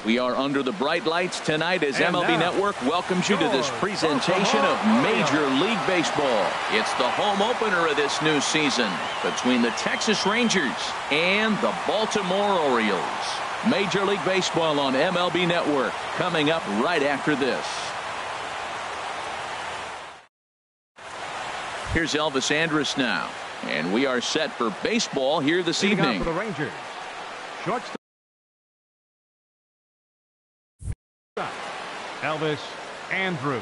We are under the bright lights tonight as MLB Network welcomes you to this presentation of Major League Baseball. It's the home opener of this new season between the Texas Rangers and the Baltimore Orioles. Major League Baseball on MLB Network coming up right after this. Here's Elvis Andrus now, and we are set for baseball here this evening. For the Rangers, shortstop Elvis Andrus.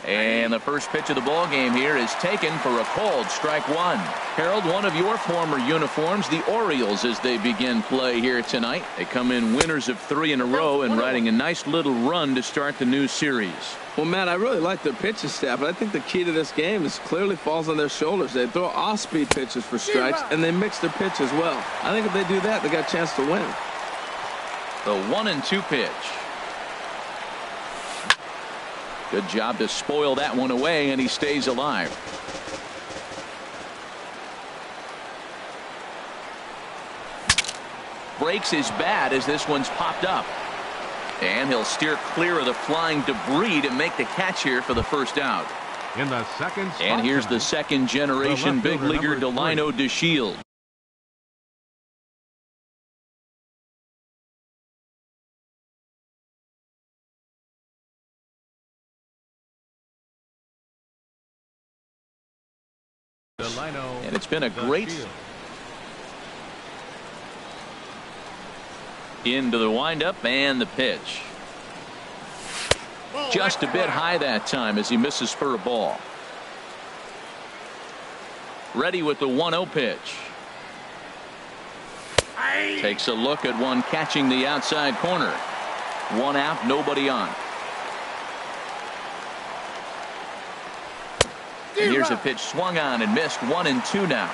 And the first pitch of the ball game here is taken for a called strike one. Harold, one of your former uniforms, the Orioles, as they begin play here tonight. They come in winners of 3 in a row and riding a nice little run to start the new series. Well, Matt, I really like their pitching staff, but I think the key to this game is clearly falls on their shoulders. They throw off-speed pitches for strikes, and they mix their pitch as well. I think if they do that, they got a chance to win. The 1-2 pitch. Good job to spoil that one away, and he stays alive. Breaks his bat as this one's popped up. And he'll steer clear of the flying debris to make the catch here for the first out. In the second spot and here's tonight, the second generation big leaguer Delino DeShield. And it's been a great into the windup and the pitch. Just a bit high that time as he misses for a ball. Ready with the 1-0 pitch. Takes a look at one catching the outside corner. 1 out, nobody on. And here's a pitch swung on and missed. 1-2 now.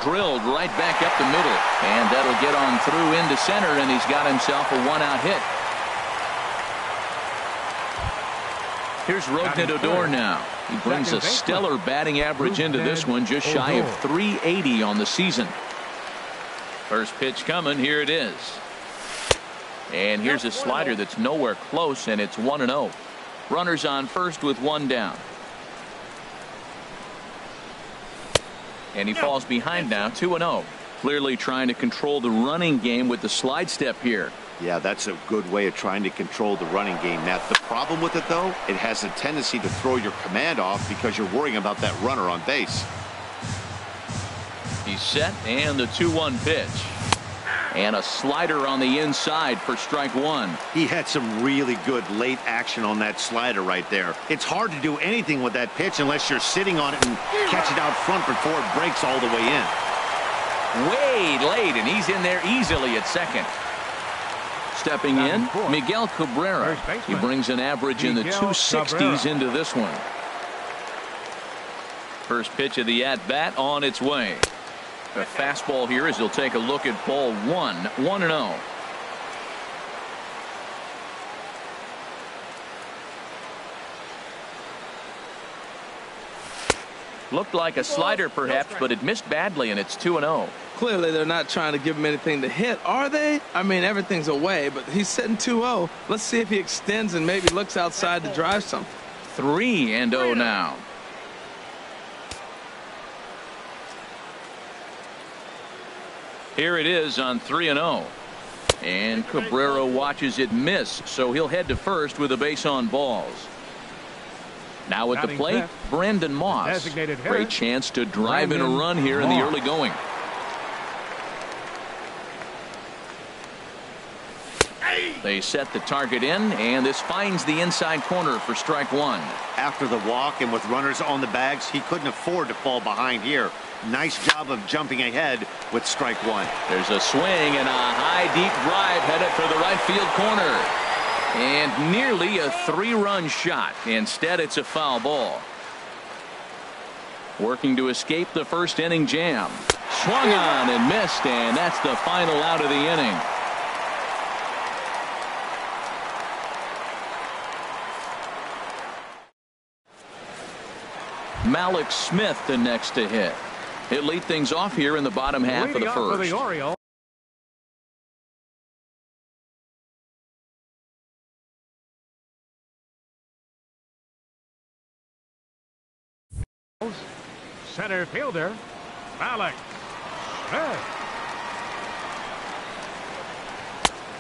Drilled right back up the middle, and that'll get on through into center, and he's got himself a 1-out hit. Here's Rougned Odor now. He brings a stellar batting average into this one, just shy of 380 on the season. First pitch coming, here it is. And here's a slider that's nowhere close, and it's 1-0. Runners on first with 1 down. And he falls behind now, 2-0. Clearly trying to control the running game with the slide step here. Yeah, that's a good way of trying to control the running game, Matt. The problem with it, though, it has a tendency to throw your command off because you're worrying about that runner on base. He's set, and the 2-1 pitch. And a slider on the inside for strike one. He had some really good late action on that slider right there. It's hard to do anything with that pitch unless you're sitting on it and catch it out front before it breaks all the way in. Way late, and he's in there easily at second. Stepping in, Miguel Cabrera. He brings an average in the 260s into this one. First pitch of the at-bat on its way. A fastball here as he'll take a look at ball 1, 1-0. Looked like a slider perhaps, but it missed badly, and it's 2-0. Clearly they're not trying to give him anything to hit, are they? I mean, everything's away, but he's sitting 2-0. Let's see if he extends and maybe looks outside to drive something. 3-0 now. Here it is on 3-0. And Cabrera watches it miss, so he'll head to first with a base on balls. Now at the plate, Brandon Moss. Great chance to drive in a run here in the early going. They set the target in, and this finds the inside corner for strike one. After the walk and with runners on the bags, he couldn't afford to fall behind here. Nice job of jumping ahead with strike one. There's a swing and a high deep drive headed for the right field corner. And nearly a 3-run shot. Instead, it's a foul ball. Working to escape the first inning jam. Swung on and missed, and that's the final out of the inning. Malik Smith the next to hit. He'll lead things off here in the bottom half of the first. Center fielder, Malik Smith.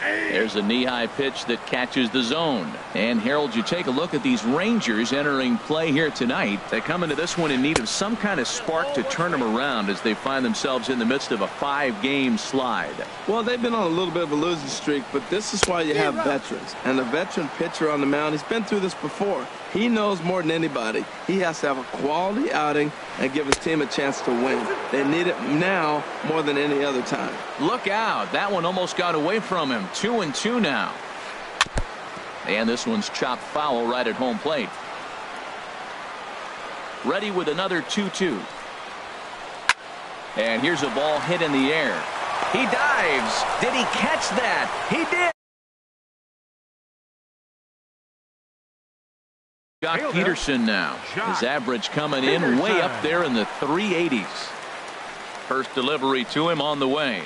There's a knee-high pitch that catches the zone. And Harold, you take a look at these Rangers entering play here tonight. They come into this one in need of some kind of spark to turn them around as they find themselves in the midst of a 5-game slide. Well, they've been on a little bit of a losing streak, but this is why you have veterans. And a veteran pitcher on the mound, he's been through this before. He knows more than anybody. He has to have a quality outing and give his team a chance to win. They need it now more than any other time. Look out. That one almost got away from him. 2-2 now. And this one's chopped foul right at home plate. Ready with another 2-2. And here's a ball hit in the air. He dives. Did he catch that? He did. Jock Peterson now. His average coming in way up there in the 380s. First delivery to him on the way.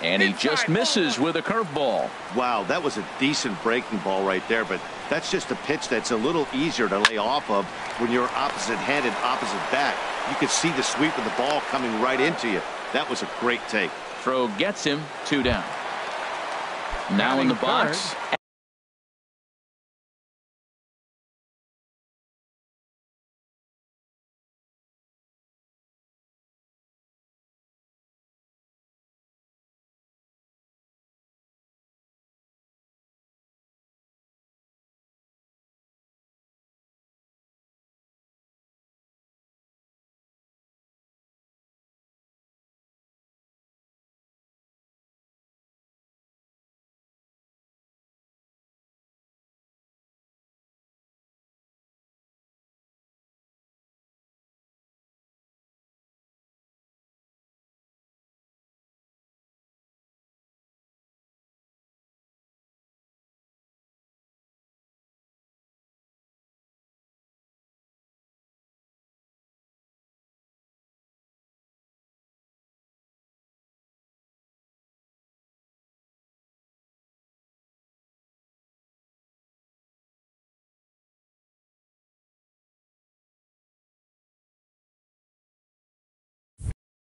And he just misses with a curveball. Wow, that was a decent breaking ball right there, but that's just a pitch that's a little easier to lay off of when you're opposite-handed, opposite bat. You could see the sweep of the ball coming right into you. That was a great take. Throw gets him, 2 down. Now in the box.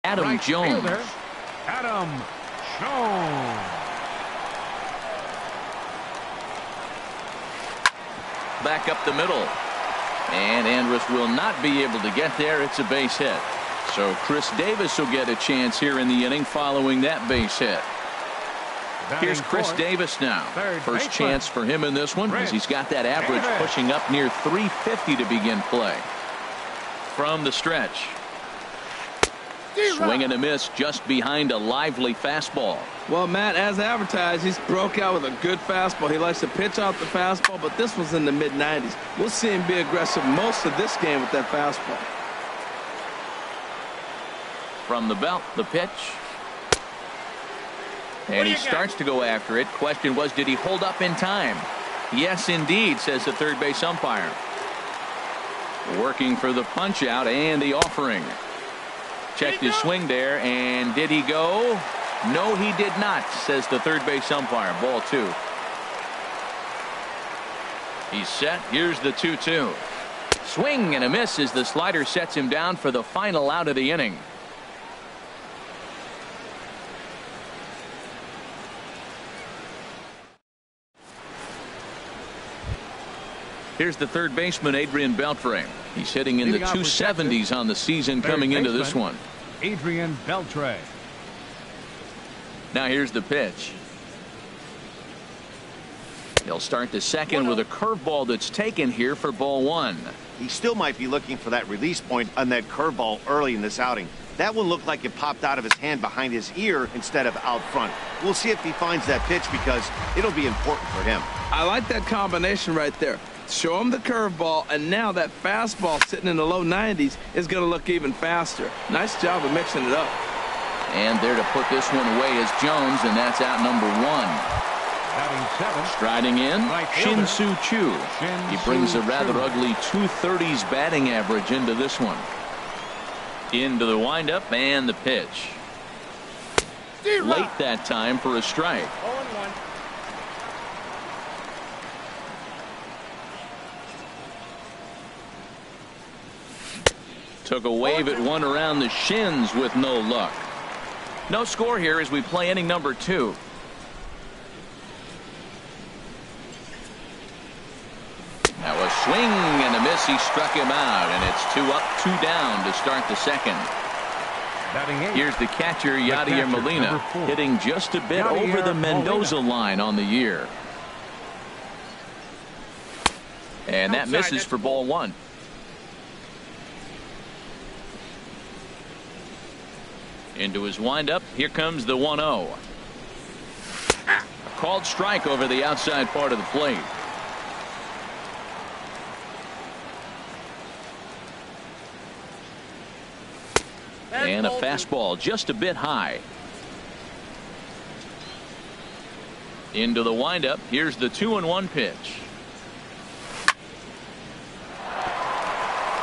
Adam Jones. Adam Jones. Back up the middle. And Andrus will not be able to get there. It's a base hit. So Chris Davis will get a chance here in the inning following that base hit. Here's Chris Davis now. First chance for him in this one as he's got that average pushing up near 350 to begin play. From the stretch. Swing and a miss just behind a lively fastball. Well, Matt, as advertised, he's broke out with a good fastball. He likes to pitch out the fastball, but this was in the mid-90s. We'll see him be aggressive most of this game with that fastball. From the belt, the pitch. And he starts to go after it. Question was, did he hold up in time? Yes, indeed, says the third base umpire. Working for the punch out and the offering. Checked his swing there, and did he go? No, he did not, says the third base umpire. Ball 2. He's set. Here's the 2-2. Swing and a miss as the slider sets him down for the final out of the inning. Here's the third baseman, Adrian Beltre. He's hitting in the 270s on the season coming into this one. Adrian Beltre. Now here's the pitch. He'll start the second with a curveball that's taken here for ball 1. He still might be looking for that release point on that curveball early in this outing. That one looked like it popped out of his hand behind his ear instead of out front. We'll see if he finds that pitch because it'll be important for him. I like that combination right there. Show him the curveball, and now that fastball sitting in the low 90s is going to look even faster. Nice job of mixing it up. And there to put this one away is Jones, and that's out number 1. Batting 7. Striding in, Right fielder. Shin-Soo Choo. He brings a rather Choo. ugly 230s batting average into this one. Into the windup and the pitch. Late that time for a strike. 0-1. Took a wave at one around the shins with no luck. No score here as we play inning number 2. Now a swing and a miss. He struck him out, and it's 2 up, 2 down to start the second. Batting 8. Here's the catcher, Yadier catcher, Molina, number 4. hitting just a bit Yadier over the Mendoza Molina. line on the year. And that Outside, misses that's for ball 1. Into his windup. Here comes the 1-0. Called strike over the outside part of the plate. And a fastball just a bit high. Into the windup. Here's the 2-1 pitch.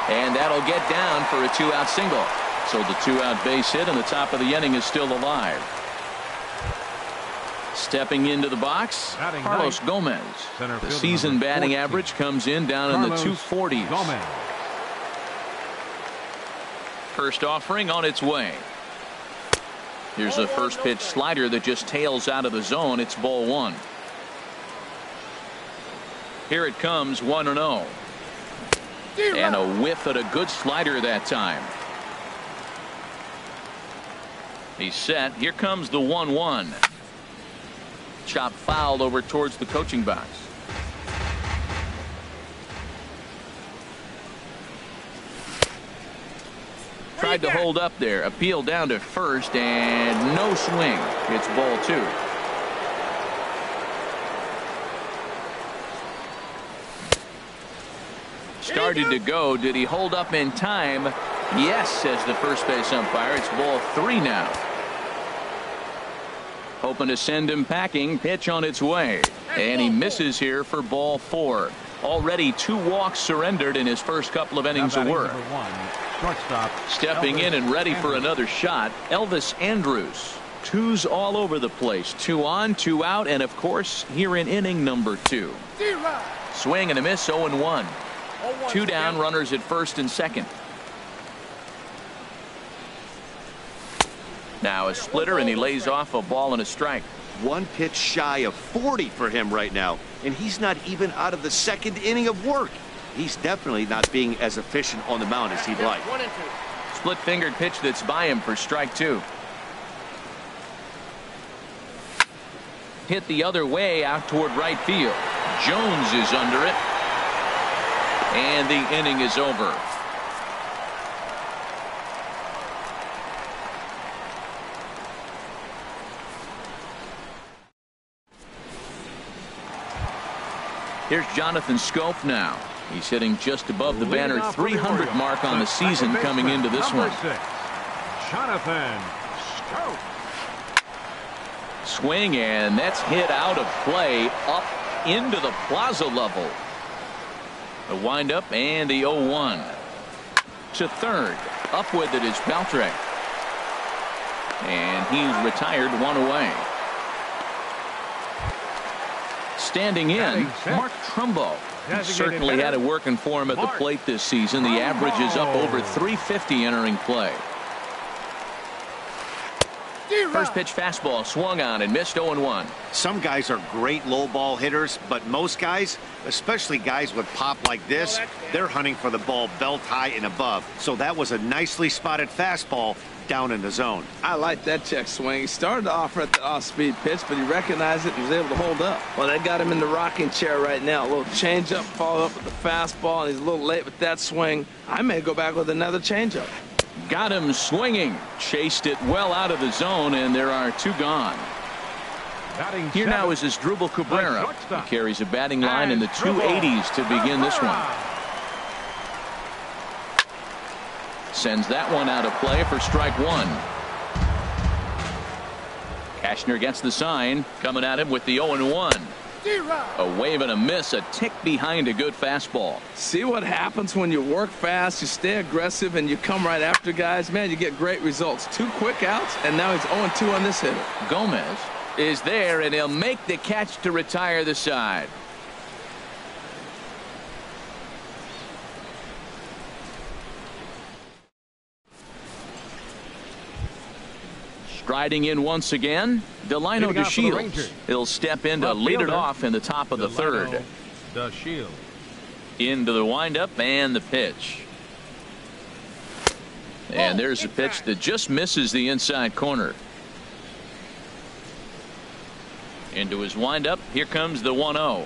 And that'll get down for a 2-out single. So the 2-out base hit, and the top of the inning is still alive. Stepping into the box, Batting Carlos ninth. Gomez. Center The fielder season number batting 14. average comes in down in the Carlos 240s. Gomez. First offering on its way. Here's a first pitch slider that just tails out of the zone. It's ball 1. Here it comes, 1-0. And a whiff at a good slider that time. He's set. Here comes the 1-1. Chop fouled over towards the coaching box. Tried to hold up there. Appeal down to first, and no swing. It's ball 2. Started to go. Did he hold up in time? Yes, says the first base umpire. It's ball 3 now. Hoping to send him packing. Pitch on its way. And he misses here for ball 4. Already 2 walks surrendered in his first couple of innings of work. Number 1, shortstop. Stepping in and ready for another shot, Elvis Andrus. 2s all over the place. 2 on, 2 out, and of course here in inning number 2. Swing and a miss, 0-1. 2 down, runners at first and second. Now a splitter, and he lays off a ball and a strike. 1 pitch shy of 40 for him right now, and he's not even out of the second inning of work. He's definitely not being as efficient on the mound as he'd like. 1-2. Split fingered pitch that's by him for strike 2. Hit the other way out toward right field. Jones is under it. And the inning is over. Here's Jonathan Scope now. He's hitting just above the banner 300 mark on the season coming into this one. 6, Jonathan Scope. Swing, and that's hit out of play up into the plaza level. The windup and the 0-1. To third. Up with it is Beltre. And he's retired 1 away. Standing in, Mark Trumbo. He certainly had it working for him at the plate this season. The average is up over 350 entering play. First pitch fastball swung on and missed, 0-1. Some guys are great low ball hitters, but most guys, especially guys with pop like this, they're hunting for the ball belt high and above. So that was a nicely spotted fastball down in the zone. I like that check swing. He started to offer at the off-speed pitch, but he recognized it and was able to hold up. Well, they got him in the rocking chair right now. A little changeup, followed up with the fastball, and he's a little late with that swing. I may go back with another changeup. Got him swinging. Chased it well out of the zone, and there are 2 gone. Batting Here now 7, is Asdrubal Cabrera. shortstop. He carries a batting line in the 280s to begin this one. Sends that one out of play for strike 1. Cashner gets the sign, coming at him with the 0-1. A wave and a miss, a tick behind a good fastball. See what happens when you work fast, you stay aggressive, and you come right after guys? Man, you get great results. 2 quick outs, and now he's 0-2 on this hitter. Gomez is there, and he'll make the catch to retire the side. Striding in once again, Delino DeShields. He'll step in to lead it off in the top of the third. Into the windup and the pitch. And there's a pitch that just misses the inside corner. Into his windup. Here comes the 1-0.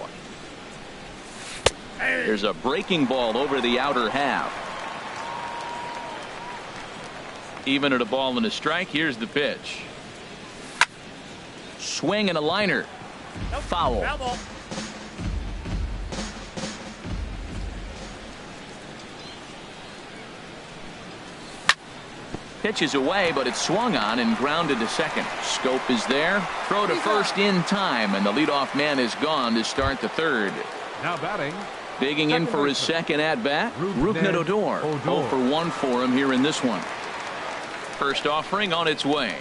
There's a breaking ball over the outer half. Even at a ball and a strike. Here's the pitch. Swing and a liner. Foul. Pitch is away, but it's swung on and grounded to second. Scope is there. Throw to first in time, and the leadoff man is gone to start the third. Now batting. Digging in for his second at-bat, Rougned Odor. 0 for 1 for him here in this one. First offering on its way.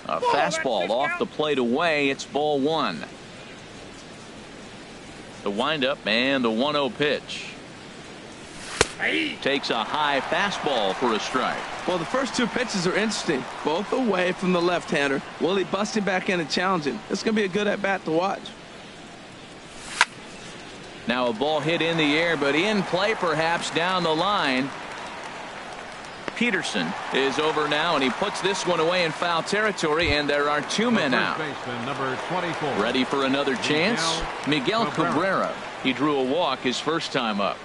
A fastball off the plate away. It's ball 1. The windup and the 1-0 pitch. Takes a high fastball for a strike. Well, the first 2 pitches are interesting. Both away from the left-hander. Will he bust him back in and challenge him? It's going to be a good at-bat to watch. Now a ball hit in the air, but in play perhaps down the line. Peterson is over now, and he puts this one away in foul territory, and there are 2 men out. Number 24. Ready for another chance? Miguel Cabrera. He drew a walk his first time up.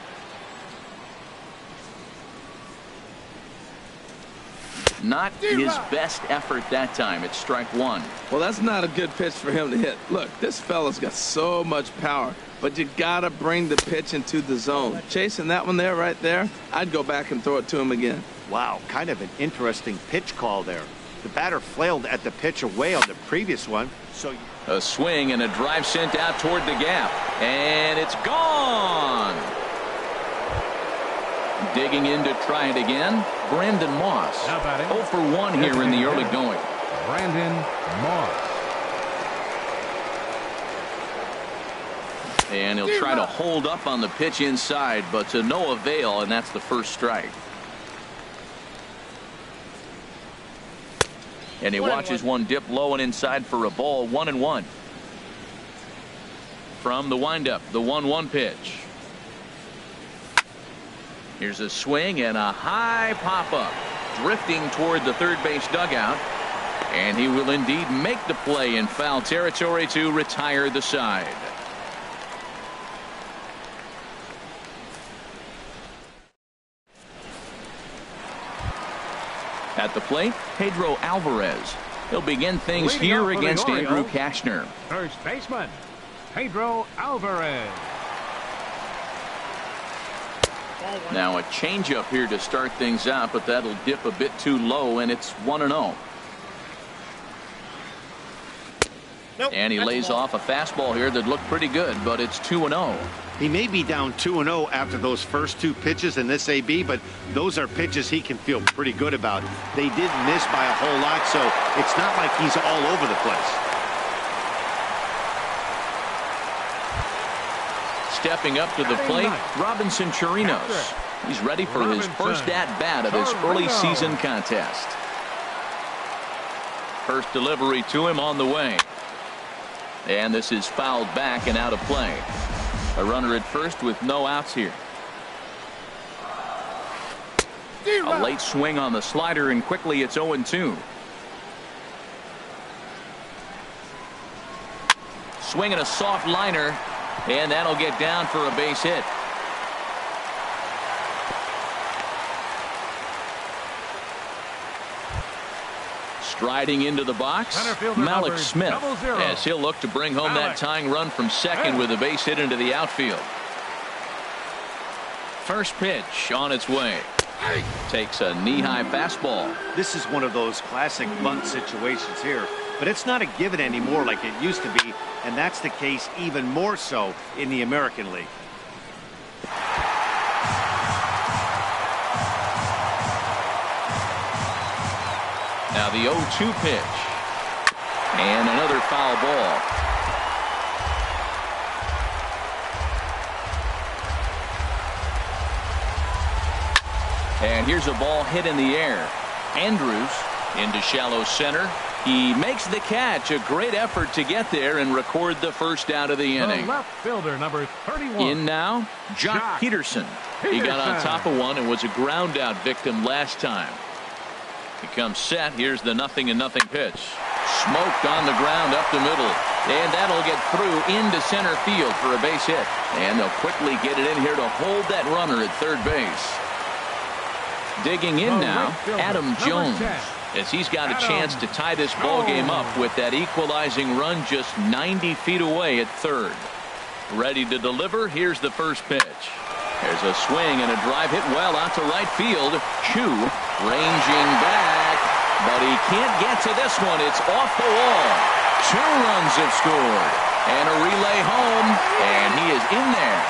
Not his best effort that time. It's strike 1. Well, that's not a good pitch for him to hit. Look, this fella's got so much power, but you got to bring the pitch into the zone. Chasing that one there, right there, I'd go back and throw it to him again. Wow, kind of an interesting pitch call there. The batter flailed at the pitch away on the previous one. So a swing and a drive sent out toward the gap, and it's gone. Digging in to try it again, Brandon Moss. 0 for 1 here in the early going. Brandon Moss. And he'll try to hold up on the pitch inside, but to no avail, and that's the first strike. And he watches one dip low and inside for a ball. 1-1. From the windup, the 1-1 pitch. Here's a swing and a high pop-up, drifting toward the third base dugout. And he will indeed make the play in foul territory to retire the side. At the plate, Pedro Alvarez. He'll begin things here against Andrew Cashner. First baseman, Pedro Alvarez. Now a changeup here to start things out, but that'll dip a bit too low, and it's 1-0. Nope, and he lays off a fastball here that looked pretty good, but it's 2-0. he may be down 2-0 after those first 2 pitches in this AB, but those are pitches he can feel pretty good about. They didn't miss by a whole lot, so it's not like he's all over the place. Stepping up to the plate, Robinson Chirinos. He's ready for his first at-bat of his early season contest. First delivery to him on the way. And this is fouled back and out of play. A runner at first with no outs here. A late swing on the slider, and quickly it's 0-2. Swinging a soft liner, and that'll get down for a base hit. Striding into the box, Malik Smith, as he'll look to bring home that tying run from second with a base hit into the outfield. First pitch on its way. Takes a knee-high fastball. This is one of those classic bunt situations here, but it's not a given anymore like it used to be, and that's the case even more so in the American League. Now the 0-2 pitch. And another foul ball. And here's a ball hit in the air. Andrews into shallow center. He makes the catch. A great effort to get there and record the first out of the inning. The left fielder, number 31. In now, Jock Peterson. He got on top of one and was a ground out victim last time. He comes set. Here's the 0-0 pitch. Smoked on the ground up the middle. And that'll get through into center field for a base hit. And they'll quickly get it in here to hold that runner at third base. Digging in now, Adam Jones, as he's got a chance to tie this ball game up with that equalizing run just 90 feet away at third. Ready to deliver. Here's the first pitch. There's a swing and a drive hit well out to right field. Chu ranging back, but he can't get to this one. It's off the wall. 2 runs have scored, and a relay home, and he is in there.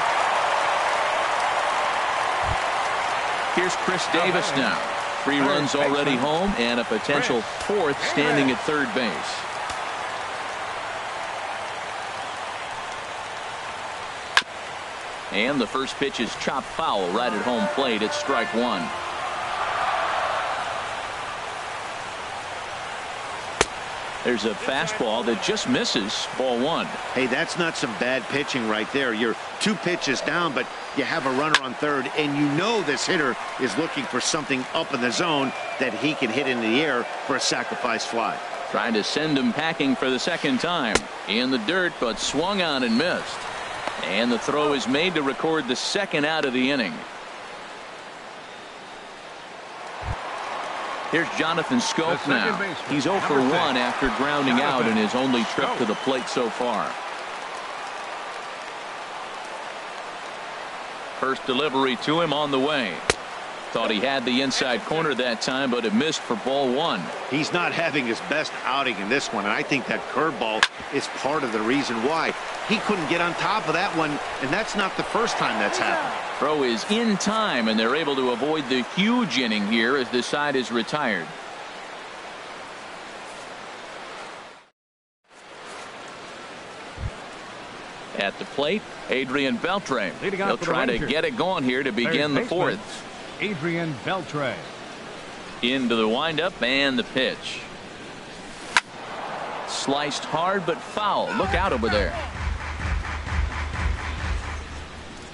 Here's Chris Davis now. 3 runs already home and a potential 4th standing at third base. And the first pitch is chopped foul right at home plate. It's strike 1. There's a fastball that just misses, ball 1. Hey, that's not some bad pitching right there. You're 2 pitches down, but you have a runner on third, and you know this hitter is looking for something up in the zone that he can hit in the air for a sacrifice fly. Trying to send him packing for the second time. In the dirt, but swung on and missed. And the throw is made to record the second out of the inning. Here's Jonathan Scope now. He's 0 for 1 after grounding out in his only trip to the plate so far. First delivery to him on the way. Thought he had the inside corner that time, but it missed for ball 1. He's not having his best outing in this one, and I think that curveball is part of the reason why. He couldn't get on top of that one, and that's not the first time that's happened. Throw is in time, and they're able to avoid the huge inning here as the side is retired. At the plate, Adrian Beltre. He'll try to get it going here to begin the 4th. Adrian Beltre. Into the windup and the pitch. Sliced hard but foul. Look out over there.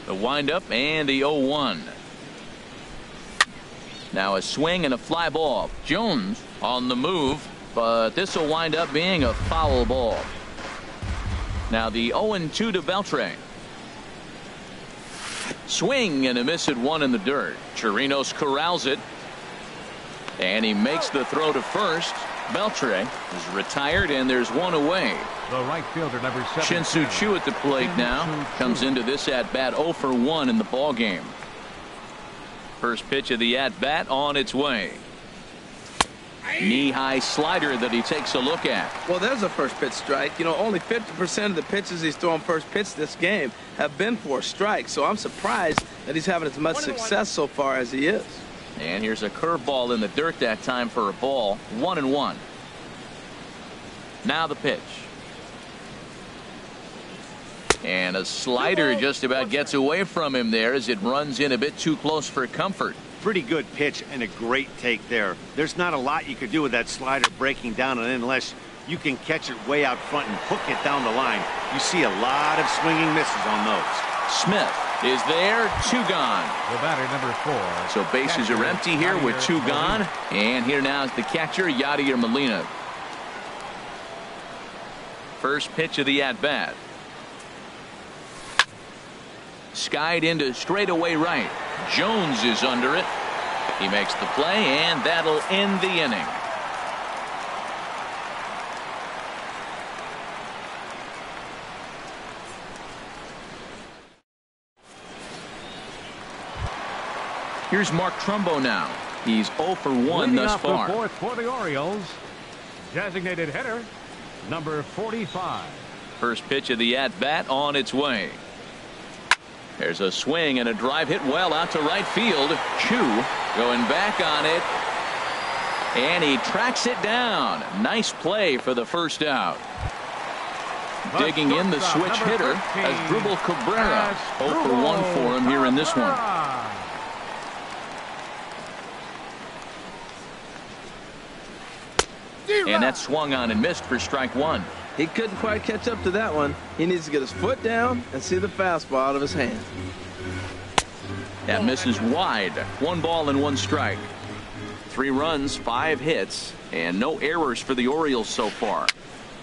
The windup and the 0-1. Now a swing and a fly ball. Jones on the move, but this will wind up being a foul ball. Now the 0-2 to Beltre. Swing and a miss at 1 in the dirt. Chirinos corrals it. And he makes the throw to first. Beltre is retired, and there's 1 away. The right fielder, number 7. Shin-Soo Choo at the plate now. Comes into this at-bat 0 for 1 in the ball game. First pitch of the at-bat on its way. Knee-high slider that he takes a look at. Well, there's a first pitch strike. You know, only 50% of the pitches he's throwing first pitch this game have been for a strike. So I'm surprised that he's having as much success so far as he is. And here's a curveball in the dirt that time for a ball. 1-1. Now the pitch. And a slider just about gets away from him there as it runs in a bit too close for comfort. Pretty good pitch and a great take there. There's not a lot you could do with that slider breaking down and unless you can catch it way out front and hook it down the line. You see a lot of swinging misses on those. Smith is there. 2 gone. The batter, number 4. So bases are empty here with 2 gone. And here now is the catcher, Yadier Molina. First pitch of the at-bat. Skied into straightaway right. Jones is under it. He makes the play, and that'll end the inning. Here's Mark Trumbo now. He's 0 for 1 Leading thus off far. the fourth for the Orioles, designated hitter, number 45. First pitch of the at-bat on its way. There's a swing and a drive hit well out to right field. Chu going back on it. And he tracks it down. Nice play for the first out. Digging in the switch hitter as Dribble Cabrera. 0 for 1 for him here in this one. And that swung on and missed for strike one. He couldn't quite catch up to that one. He needs to get his foot down and see the fastball out of his hand. That misses wide. 1 ball and 1 strike. 3 runs, 5 hits, and no errors for the Orioles so far.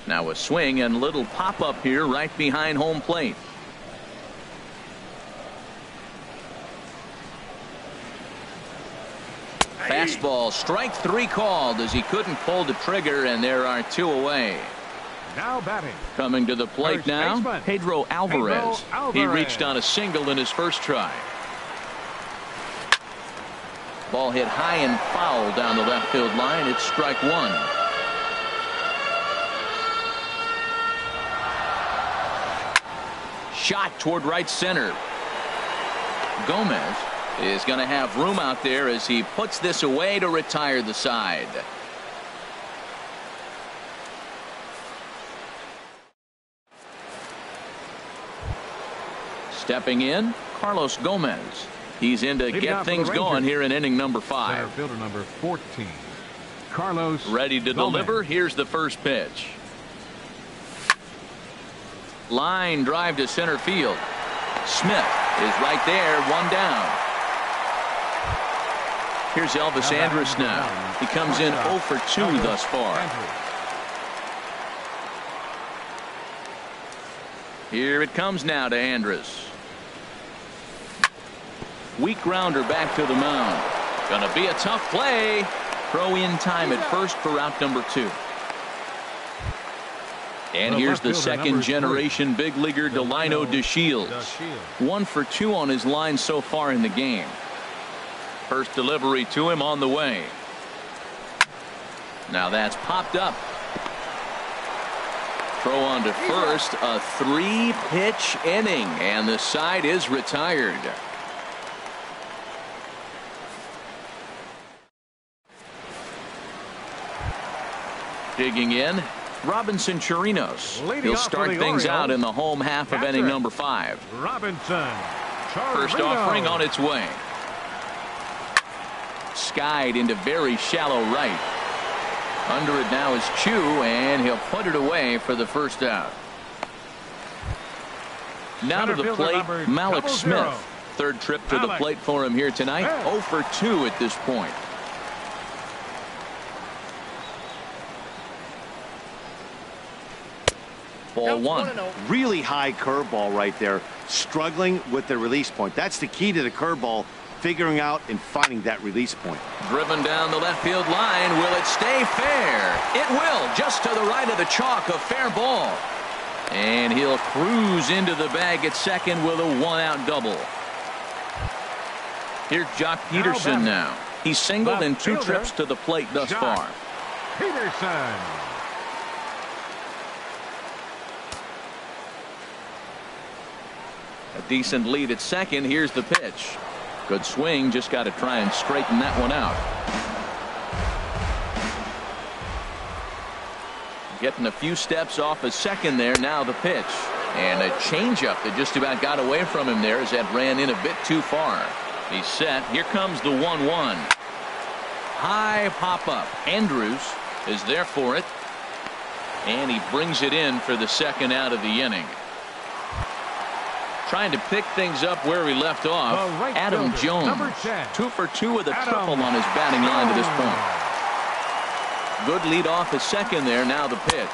Now a swing and little pop-up here right behind home plate. Fastball, strike 3 called as he couldn't pull the trigger, and there are 2 away. Now batting. Coming to the plate First now, baseman, Pedro Alvarez. He Alvarez. reached on a single in his first try. Ball hit high and foul down the left field line. It's strike 1. Shot toward right center. Gomez is going to have room out there as he puts this away to retire the side. Stepping in, Carlos Gomez. He's in to Leading get off for things the going Rangers. here in inning number 5. Center fielder number 14, Carlos. Ready to Gomez. deliver. Here's the first pitch. Line drive to center field. Smith is right there, 1 down. Here's Elvis Andrus now. He comes in 0 for 2 thus far. Here it comes now to Andrus. Weak grounder back to the mound. Gonna be a tough play. Throw in time at first for out number 2. And here's the second generation big leaguer Delino DeShields. 1 for 2 on his line so far in the game. First delivery to him on the way. Now that's popped up. Throw on to first. A 3-pitch inning, and the side is retired. Digging in, Robinson Chirinos. Leading He'll off for start the things out Orioles, in the home half of inning catcher, number 5. Robinson. First Chirinos. offering on its way. Skied into very shallow right. Under it now is Chu, and he'll put it away for the first out. Now to Center the fielder plate, number Malik 00. Smith. Third trip to the Malik. plate for him here tonight. 0 for 2 at this point. Ball 1. Really high curveball right there. Struggling with the release point. That's the key to the curveball. Figuring out and finding that release point. Driven down the left field line. Will it stay fair? It will. Just to the right of the chalk. A fair ball. And he'll cruise into the bag at second with a 1-out double. Here's Jock Peterson now. He's singled in 2 trips to the plate thus far. Peterson. A decent lead at second. Here's the pitch. Good swing. Just got to try and straighten that one out. Getting a few steps off a second there. Now the pitch. And a changeup that just about got away from him there as that ran in a bit too far. He's set. Here comes the 1-1. High pop up. Andrews is there for it. And he brings it in for the second out of the inning. Trying to pick things up where we left off. Right Adam fielder, Jones. number 10. 2 for 2 with a triple on his batting line to this point. Good lead off at second there. Now the pitch.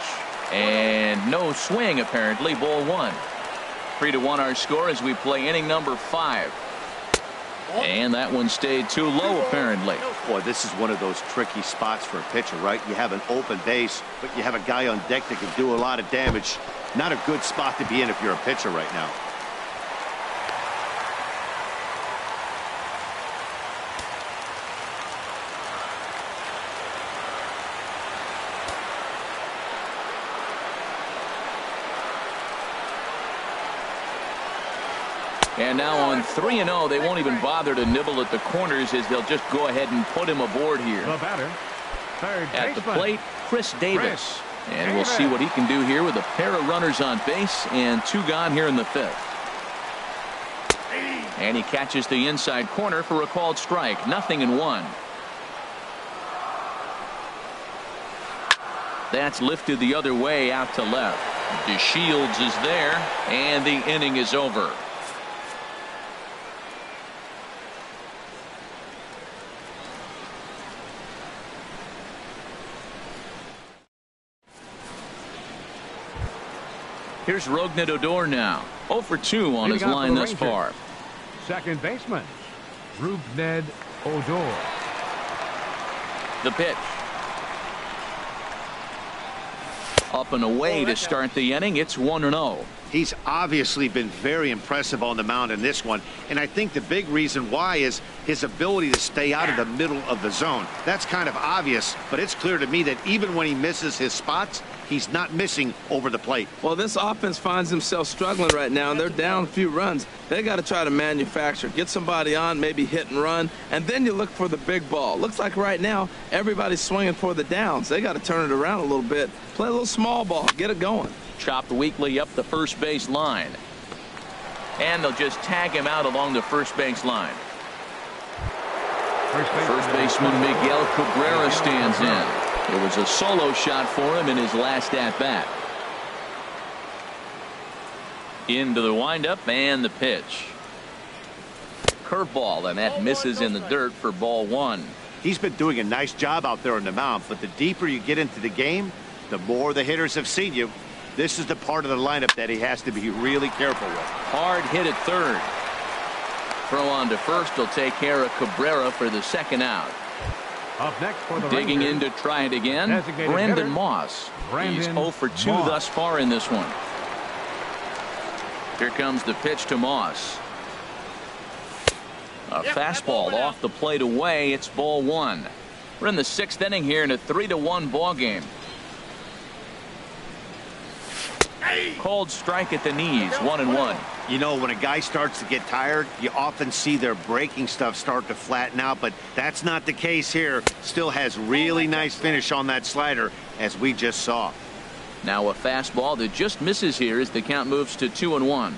And no swing apparently. Ball 1. 3-1 our score as we play inning number 5. And that one stayed too low apparently. Boy, this is one of those tricky spots for a pitcher, right? You have an open base, but you have a guy on deck that can do a lot of damage. Not a good spot to be in if you're a pitcher right now. And now on 3-0, they won't even bother to nibble at the corners as they'll just go ahead and put him aboard here. The batter, third At the baseman, plate, Chris Davis. And we'll see what he can do here with a pair of runners on base and 2 gone here in the 5th. And he catches the inside corner for a called strike. 0-1. That's lifted the other way out to left. DeShields is there, and the inning is over. Here's Rougned Odor now. 0 for 2 on his line thus far. Second baseman, Rougned Odor. The pitch. Up and away to start the inning. It's 1-0. He's obviously been very impressive on the mound in this one, and I think the big reason why is his ability to stay out of the middle of the zone. That's kind of obvious, but it's clear to me that even when he misses his spots, he's not missing over the plate. Well, this offense finds himself struggling right now, and they're down a few runs. They got to try to manufacture, get somebody on, maybe hit and run, and then you look for the big ball. Looks like right now everybody's swinging for the downs. They got to turn it around a little bit, play a little small ball, get it going. Chopped weakly up the first base line. And they'll just tag him out along the first base line. First baseman Miguel Cabrera stands in. It was a solo shot for him in his last at-bat. Into the windup and the pitch. Curveball, and that misses in the dirt for ball 1. He's been doing a nice job out there on the mound, but the deeper you get into the game, the more the hitters have seen you. This is the part of the lineup that he has to be really careful with. Hard hit at third. Throw on to first will take care of Cabrera for the second out. Up next for the Digging Rangers, in to try it again, designated Brandon hitter, Moss. He's 0 for 2 Moss. thus far in this one. Here comes the pitch to Moss. A fastball off the plate away. It's ball 1. We're in the 6th inning here in a 3-1 ball game. Called strike at the knees. 1-1. You know, when a guy starts to get tired, you often see their breaking stuff start to flatten out, but that's not the case here. Still has really nice finish on that slider, as we just saw. Now a fastball that just misses here as the count moves to 2-1.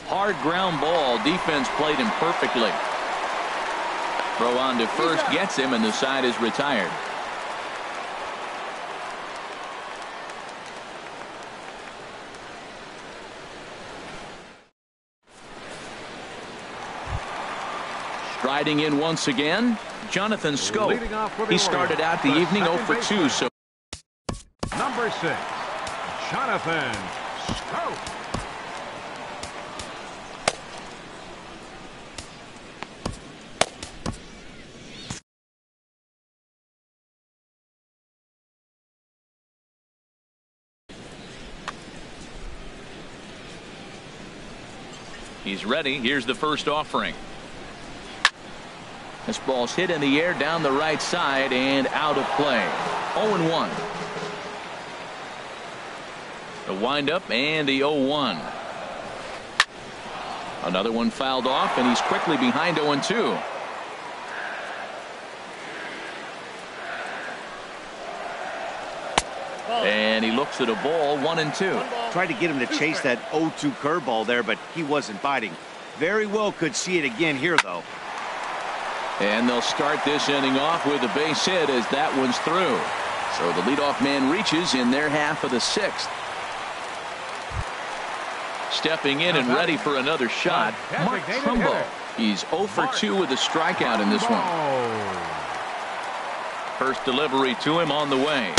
Hard ground ball. Defense played him perfectly. Throw on to first gets him, and the side is retired. Striding in once again, Jonathan Schoop. He started out the evening 0 for 2. So number 6, Jonathan Schoop. he's ready. Here's the first offering. This ball's hit in the air down the right side and out of play. 0-1. The windup and the 0-1. Another one fouled off, and he's quickly behind 0-2. And he looks at a ball. 1-2. Tried to get him to chase that 0-2 curveball there, but he wasn't biting. Very well could see it again here, though. And they'll start this inning off with a base hit as that one's through. So the leadoff man reaches in their half of the 6th. Stepping in and ready for another shot, Mark Trumbo. He's 0 for 2 with a strikeout in this one. First delivery to him on the way.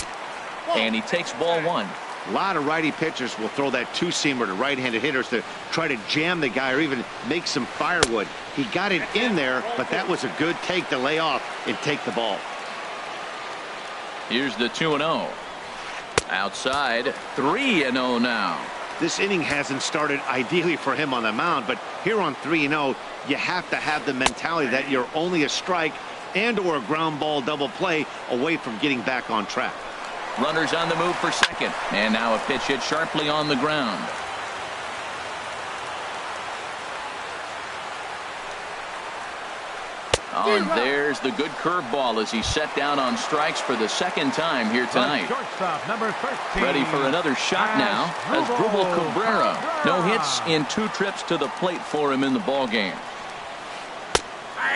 And he takes ball 1. A lot of righty pitchers will throw that two-seamer to right-handed hitters to try to jam the guy or even make some firewood. He got it in there, but that was a good take to lay off and take the ball. Here's the 2-0. Outside, 3-0 now. This inning hasn't started ideally for him on the mound, but here on 3-0, you have to have the mentality that you're only a strike and or a ground ball double play away from getting back on track. Runners on the move for second. And now a pitch hit sharply on the ground. Oh, and there's the good curveball as he's set down on strikes for the second time here tonight. Shortstop, number 13. Ready for another shot now. Asdrubal Cabrera. No hits in 2 trips to the plate for him in the ballgame.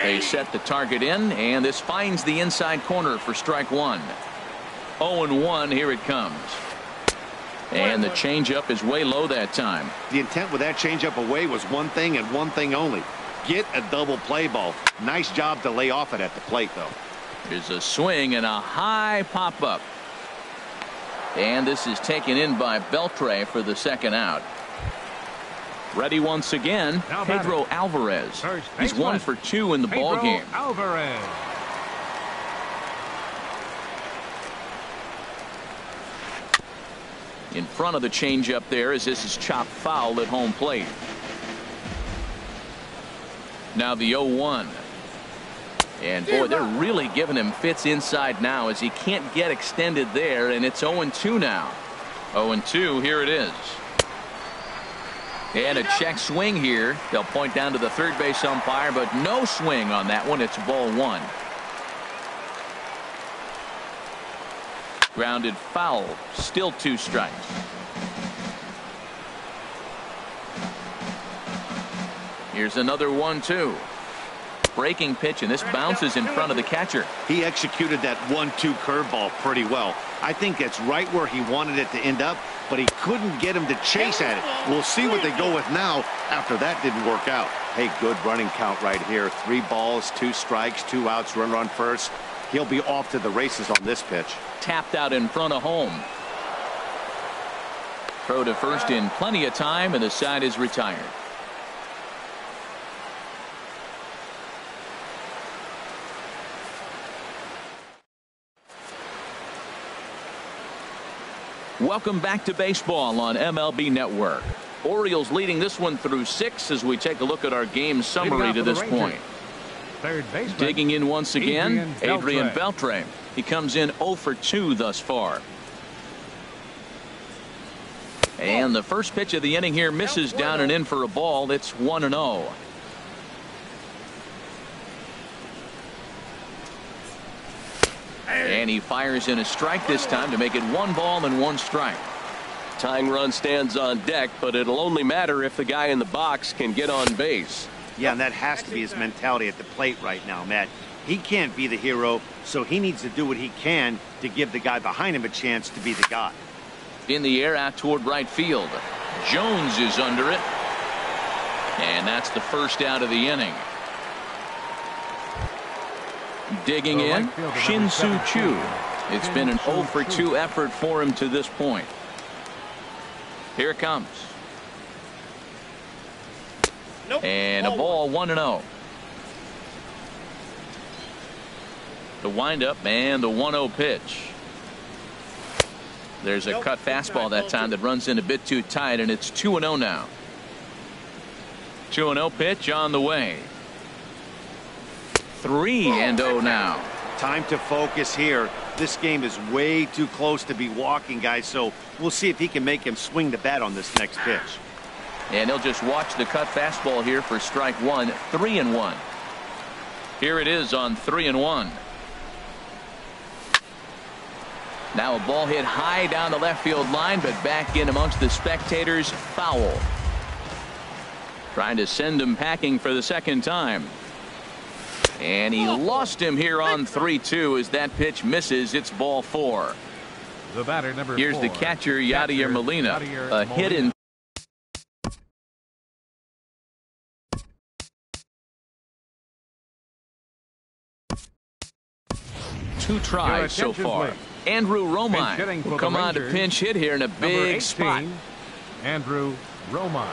They set the target in, and this finds the inside corner for strike 1. 0-1, here it comes. And the changeup is way low that time. The intent with that changeup away was one thing and one thing only. Get a double play ball. Nice job to lay off it at the plate, though. There's a swing and a high pop-up. And this is taken in by Beltre for the second out. Ready once again, Pedro Alvarez. He's 1 for 2 in the ball game. Alvarez. In front of the changeup there as this is chopped foul at home plate. Now the 0-1. And boy, they're really giving him fits inside now as he can't get extended there, and it's 0-2 now. 0-2, here it is. And a check swing here. They'll point down to the third base umpire, but no swing on that one. It's ball 1. Grounded foul. Still 2 strikes. Here's another 1-2. Breaking pitch, and this bounces in front of the catcher. He executed that 1-2 curveball pretty well. I think it's right where he wanted it to end up, but he couldn't get him to chase at it. We'll see what they go with now after that didn't work out. Hey, good running count right here. 3 balls, 2 strikes, 2 outs, runner on first. He'll be off to the races on this pitch. Tapped out in front of home. Throw to first in plenty of time, and the side is retired. Welcome back to baseball on MLB Network. Orioles leading this one through 6 as we take a look at our game summary to this point. Third baseman, digging in once again, Adrian Beltre. He comes in 0 for 2 thus far. And the first pitch of the inning here misses down and in for a ball. It's 1-0. And he fires in a strike this time to make it 1 ball and 1 strike. Tying run stands on deck, but it'll only matter if the guy in the box can get on base. Yeah, and that has to be his mentality at the plate right now, Matt. He can't be the hero, so he needs to do what he can to give the guy behind him a chance to be the guy. In the air out toward right field. Jones is under it. And that's the first out of the inning. Digging in, Shin-Soo Choo. It's been an 0 for 2 effort for him to this point. Here it comes. And a ball, 1-0. The windup and the 1-0 pitch. There's a cut fastball that time that runs in a bit too tight, and it's 2-0 now. 2-0 pitch on the way. 3-0 now. Time to focus here. This game is way too close to be walking, guys, so we'll see if he can make him swing the bat on this next pitch. And he'll just watch the cut fastball here for strike 1. 3-1. Here it is on 3-1. Now a ball hit high down the left field line, but back in amongst the spectators. Foul. Trying to send him packing for the second time. And he lost him here on 3-2 as that pitch misses. It's ball 4. The batter, number Here's 4. the catcher, Yadier Molina. A hit in. 2 tries so far. Andrew Romine will come on to pinch hit here in a big spot. Andrew Romine.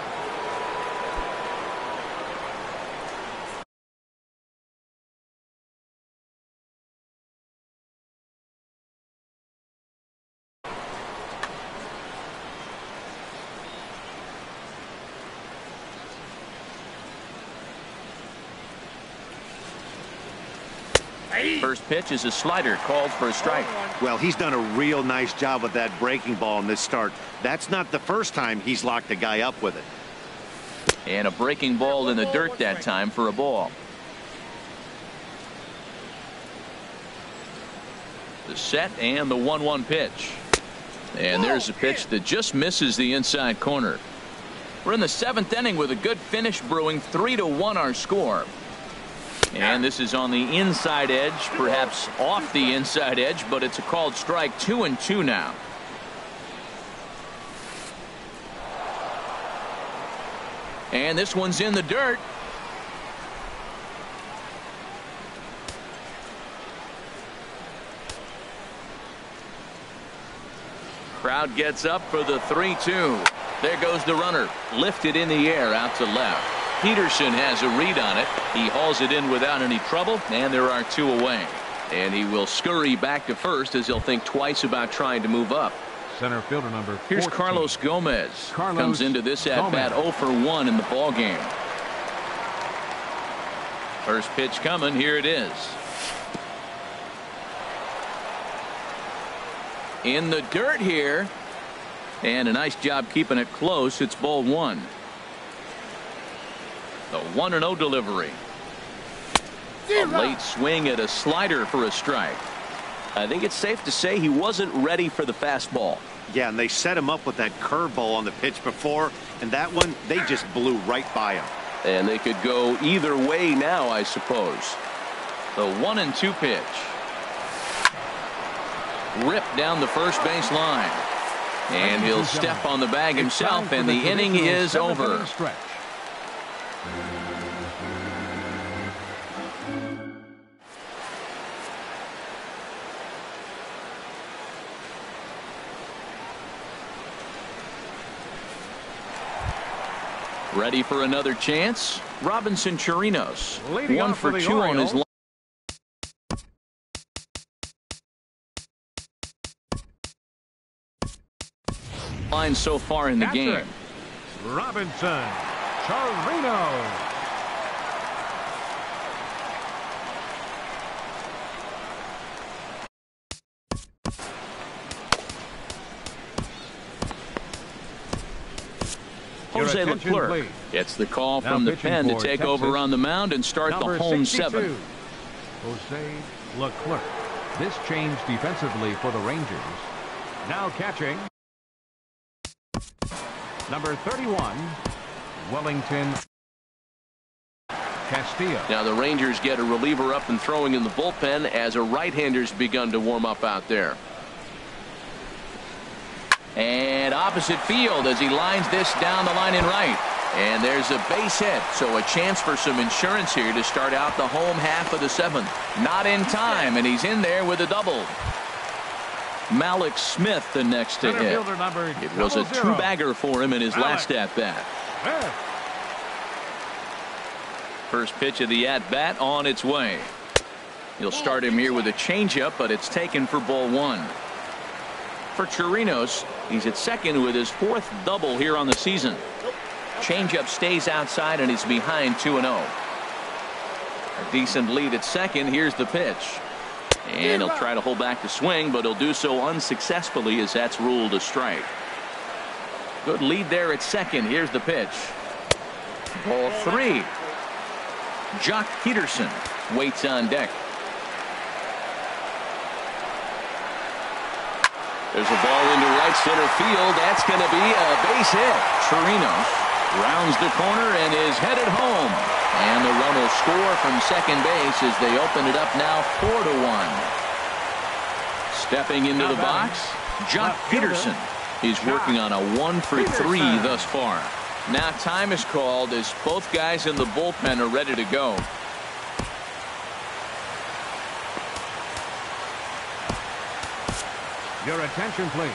First pitch is a slider called for a strike. Well, he's done a real nice job with that breaking ball in this start. That's not the first time he's locked a guy up with it. And a breaking ball in the dirt that time for a ball. The set and the 1-1 pitch. And there's a pitch that just misses the inside corner. We're in the 7th inning with a good finish brewing. 3-1 our score. And this is on the inside edge, perhaps off the inside edge, but it's a called strike. 2-2 now. And this one's in the dirt. Crowd gets up for the 3-2. There goes the runner, lifted in the air out to left. Peterson has a read on it. He hauls it in without any trouble, and there are 2 away. And he will scurry back to first as he'll think twice about trying to move up. Center fielder number 14. Here's Carlos Gomez. Comes into this at bat 0 for 1 in the ball game. First pitch coming. Here it is. In the dirt here. And a nice job keeping it close. It's ball 1. The 1-0 delivery. A late swing at a slider for a strike. I think it's safe to say he wasn't ready for the fastball. Yeah, and they set him up with that curveball on the pitch before, and that one, they just blew right by him. And they could go either way now, I suppose. The 1-2 pitch. Ripped down the first base line. And he'll step on the bag himself, and the inning is over. Ready for another chance? Robinson Chirinos. 1 for 2 on his line so far in the game. Robinson Chirinos. Jose Leclerc gets the call from the pen to take over on the mound and start the home 7. Jose Leclerc. This change defensively for the Rangers. Now catching. Number 31, Wellington Castillo. Now the Rangers get a reliever up and throwing in the bullpen as a right-hander's begun to warm up out there. And opposite field as he lines this down the line in right. And there's a base hit, so a chance for some insurance here to start out the home half of the 7th. Not in time, and he's in there with a double. Malik Smith the next to hit. It was a 2-bagger for him in his last at-bat. First pitch of the at-bat on its way. He'll start him here with a changeup, but it's taken for ball 1. For Chirinos, he's at second with his 4th double here on the season. Changeup stays outside, and he's behind 2-0. A decent lead at second. Here's the pitch. And he'll try to hold back the swing, but he'll do so unsuccessfully as that's ruled a strike. Good lead there at second. Here's the pitch. Ball 3. Jock Peterson waits on deck. There's a ball into right center field. That's going to be a base hit. Chirinos rounds the corner and is headed home. And the run will score from second base as they open it up now 4-1. Stepping into the box, Jock Peterson. He's working on a 1 for 3 thus far. Now time is called as both guys in the bullpen are ready to go. Your attention, please.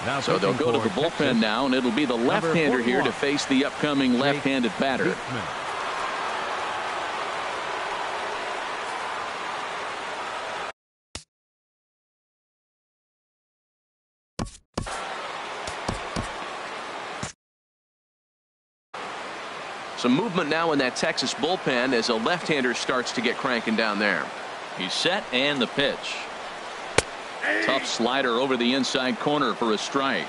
Now so they'll go to the bullpen now, and it'll be the left-hander here to face the upcoming left-handed batter. Some movement now in that Texas bullpen as a left-hander starts to get cranking down there. He's set, and the pitch. Tough slider over the inside corner for a strike.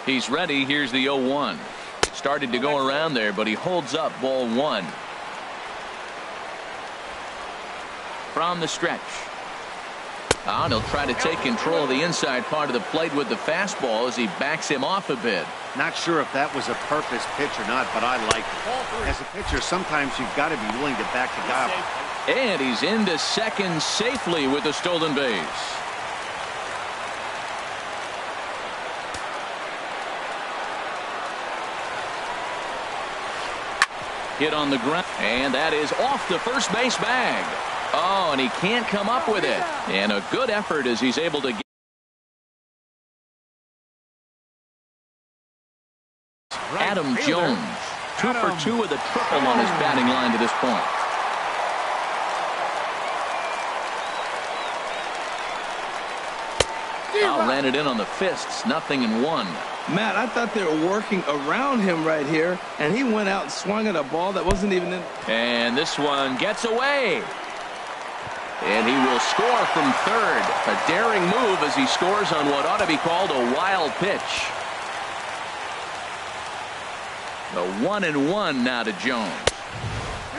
He's ready. Here's the 0-1. Started to go around there, but he holds up ball 1. from the stretch. And he'll try to take control of the inside part of the plate with the fastball as he backs him off a bit. Not sure if that was a purpose pitch or not, but I like it. As a pitcher, sometimes you've got to be willing to back the guy up. And he's into second safely with a stolen base. Hit on the ground, and that is off the first base bag. Oh, and he can't come up with it. And a good effort as he's able to get. Adam Jones, 2 for 2 with a triple on his batting line to this point. Ran it in on the fists, 0-1. Matt, I thought they were working around him right here, and he went out and swung at a ball that wasn't even in. And this one gets away. And he will score from third. A daring move as he scores on what ought to be called a wild pitch. The 1-1 now to Jones.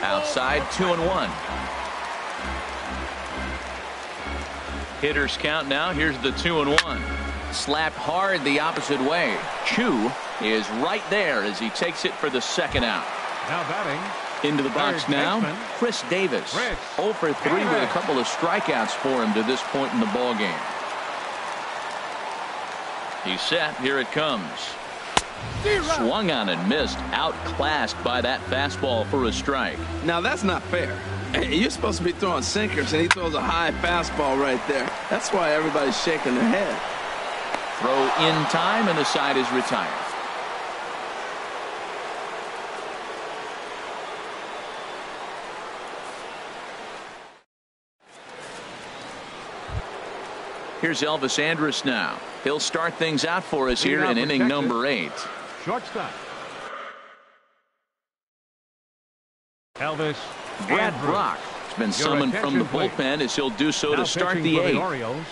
Outside, 2-1. Hitters count now. Here's the 2-1. Slapped hard the opposite way. Chu is right there as he takes it for the second out. Now batting. Into the box now, Chris Davis. 0 for 3 with a couple of strikeouts for him to this point in the ball game. He's set. Here it comes. Swung on and missed. Outclassed by that fastball for a strike. Now that's not fair. You're supposed to be throwing sinkers, and he throws a high fastball right there. That's why everybody's shaking their head. Throw in time, and the side is retired. Here's Elvis Andrus now. He'll start things out for us here in inning number 8. Shortstop. Elvis Brad Andrus. Brock has been summoned from the bullpen as he'll do so now to start the for 8th. The Orioles,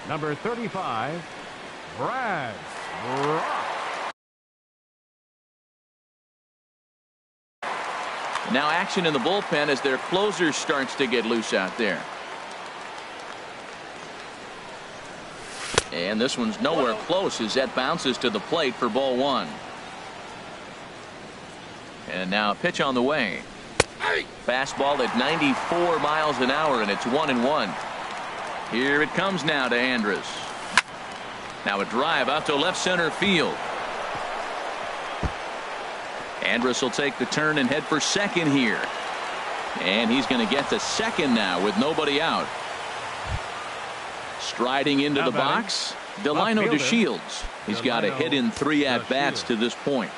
number 35, Brad Brock. Now action in the bullpen as their closer starts to get loose out there. And this one's nowhere close as that bounces to the plate for ball 1. And now a pitch on the way. Fastball at 94 miles an hour, and it's 1-1. Here it comes now to Andrus. Now a drive out to left center field. Andrus will take the turn and head for second here. And he's going to get to second now with nobody out. Striding into the box, Delino DeShields. He's got a hit in 3 at-bats to this point.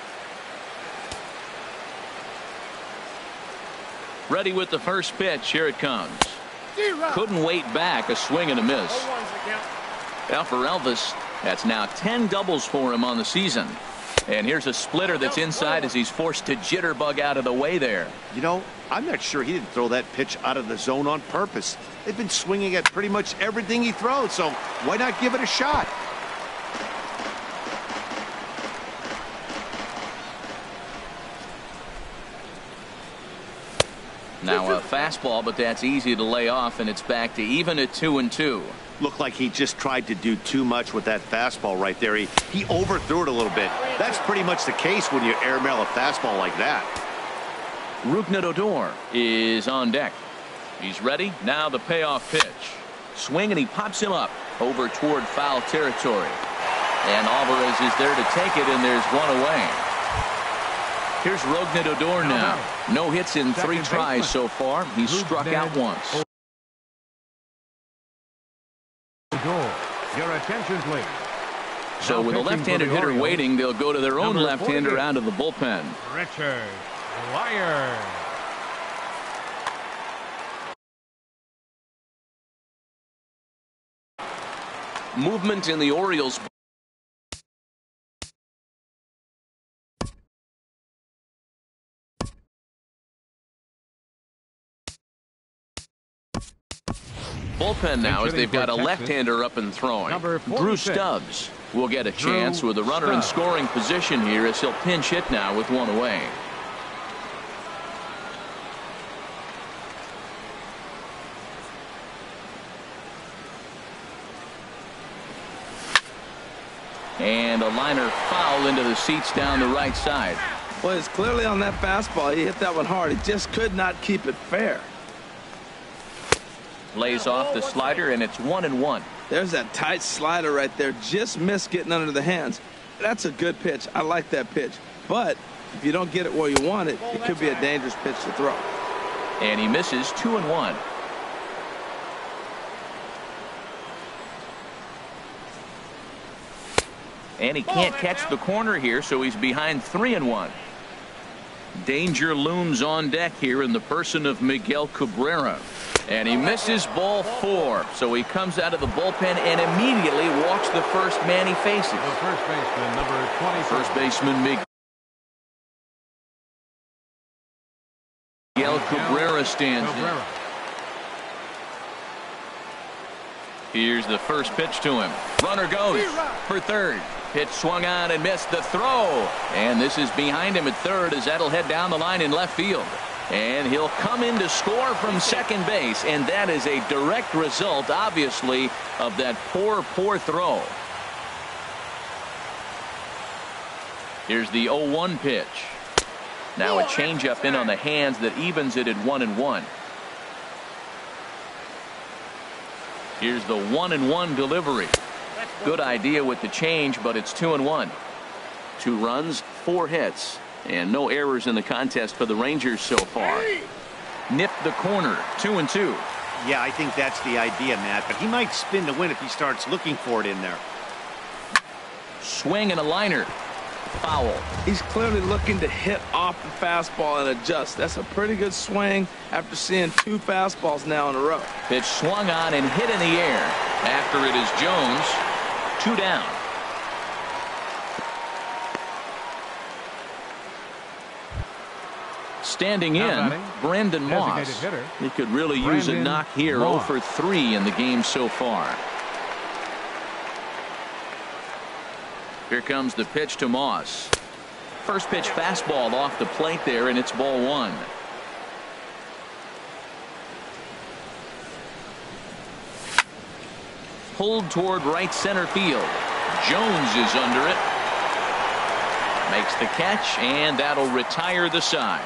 Ready with the first pitch. Here it comes. Couldn't wait back. A swing and a miss. Now for Elvis, that's now 10 doubles for him on the season. And here's a splitter that's inside as he's forced to jitterbug out of the way there. You know, I'm not sure he didn't throw that pitch out of the zone on purpose. They've been swinging at pretty much everything he throws, so why not give it a shot? Now a fastball, but that's easy to lay off, and it's back to even at 2-2. Looked like he just tried to do too much with that fastball right there. He overthrew it a little bit. That's pretty much the case when you airmail a fastball like that. Rougned Odor is on deck. He's ready. Now the payoff pitch. Swing, and he pops him up over toward foul territory. And Alvarez is there to take it, and there's one away. Here's Rougned Odor now. No hits in 3 tries so far. He's struck out once. Your attention, please. So with a left-handed hitter waiting, they'll go to their own left-hander out of the bullpen. Richard Lyer. Movement in the Orioles. Bullpen now as they've got a left-hander up and throwing. Drew Stubbs will get a chance with a runner in scoring position here as he'll pinch hit now with one away. And a liner foul into the seats down the right side. Well, it's clearly on that fastball. He hit that one hard. He just could not keep it fair. Lays off the slider, and it's 1-1. There's that tight slider right there. Just missed getting under the hands. That's a good pitch. I like that pitch. But if you don't get it where you want it, it could be a dangerous pitch to throw. And he misses 2-1. And he can't catch the corner here, so he's behind 3-1. Danger looms on deck here in the person of Miguel Cabrera. And he misses ball 4. So he comes out of the bullpen and immediately walks the first man he faces. The first baseman, number 20. First baseman Miguel Cabrera stands in. Here's the first pitch to him. Runner goes for third. Pitch swung on and missed the throw. And this is behind him at third as that'll head down the line in left field. And he'll come in to score from second base. And that is a direct result, obviously, of that poor throw. Here's the 0-1 pitch. Now a changeup in on the hands that evens it at 1-1. Here's the 1-1 delivery. Good idea with the change, but it's 2-1. 2 runs, 4 hits, and no errors in the contest for the Rangers so far. Nipped the corner, 2-2. Yeah, I think that's the idea, Matt, but he might spin to win if he starts looking for it in there. Swing and a liner. Foul. He's clearly looking to hit off the fastball and adjust. That's a pretty good swing after seeing 2 fastballs now in a row. Pitch swung on and hit in the air. After it is Jones. 2 down. Standing in, Brandon Moss. He could really use a knock here. 0 for 3 in the game so far. Here comes the pitch to Moss. First pitch fastball off the plate there, and it's ball 1. Pulled toward right center field. Jones is under it. Makes the catch, and that'll retire the side.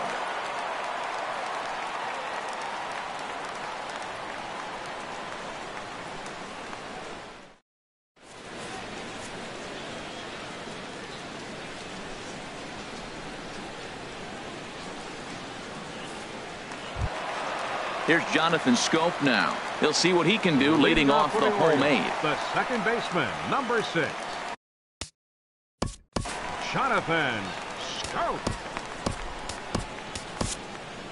Here's Jonathan Scope now. He'll see what he can do leading off the home 8. The second baseman, number 6. Jonathan Scope.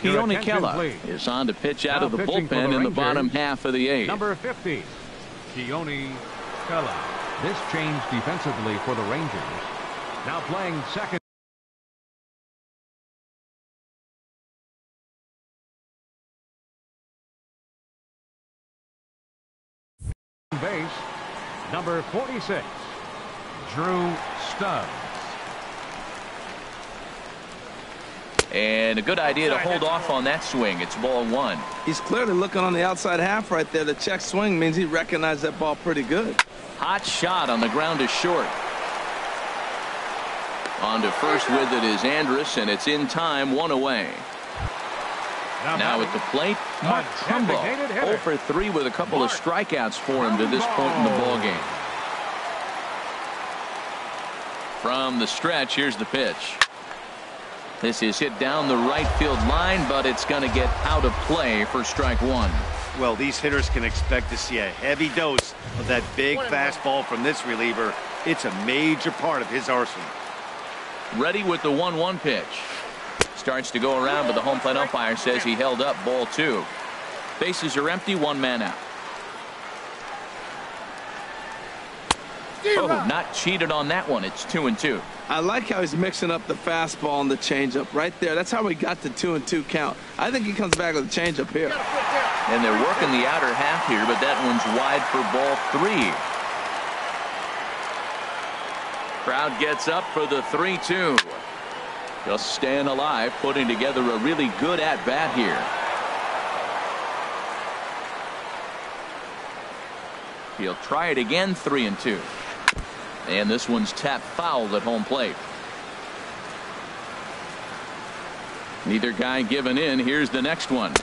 Keone Kela is on to pitch out of the bullpen in the bottom half of the 8th. Number 50, Keone Kela. This change defensively for the Rangers. Now playing second. Base, number 46, Drew Stubbs. And a good idea to hold off on that swing. It's ball 1. He's clearly looking on the outside half right there. The check swing means he recognized that ball pretty good. Hot shot on the ground is short. On to first with it is Andrus, and it's in time, 1 away. Now at the plate, Mark Trumbo. 0 for 3 with a couple of strikeouts for him to this point in the ballgame. From the stretch, here's the pitch. This is hit down the right field line, but it's going to get out of play for strike 1. Well, these hitters can expect to see a heavy dose of that big fastball from this reliever. It's a major part of his arsenal. Ready with the 1-1 pitch. Starts to go around, but the home plate umpire says he held up, ball 2. Bases are empty, 1 man out. Oh, not cheated on that one. It's 2-2. I like how he's mixing up the fastball and the changeup right there. That's how we got the 2-2 count. I think he comes back with a changeup here. And they're working the outer half here, but that one's wide for ball 3. Crowd gets up for the 3-2. Just staying alive, putting together a really good at-bat here. He'll try it again, 3-2. And this one's tapped foul at home plate. Neither guy giving in. Here's the next one.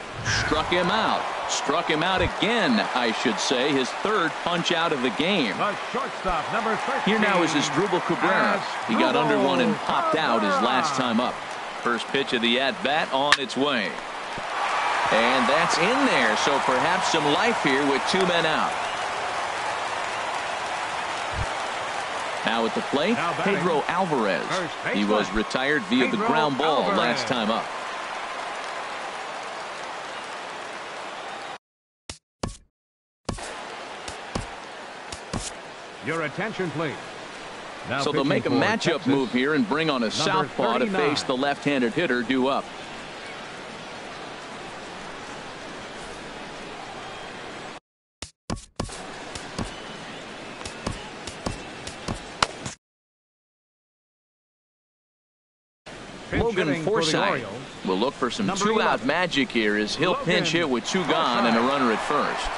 Struck him out. Struck him out again, I should say. His third punch out of the game. The shortstop, number 13. Here now is Asdrubal Cabrera. He got under one and popped out his last time up. First pitch of the at-bat on its way. And that's in there, so perhaps some life here with 2 men out. Now at the plate, Pedro Alvarez. He was retired via the ground ball last time up. Your attention, please. Now so they'll make a matchup Texas, move here and bring on a southpaw to face the left-handed hitter due up. Logan Forsythe will look for some two-out magic here as he'll pinch hit with 2 gone and a runner at first.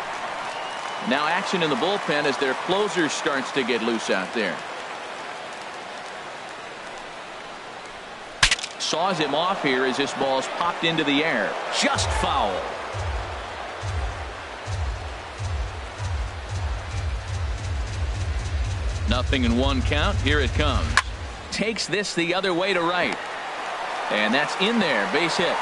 Now action in the bullpen as their closer starts to get loose out there. Saws him off here as this ball's popped into the air. Just foul. Nothing in 1 count. Here it comes. Takes this the other way to right. And that's in there. Base hit.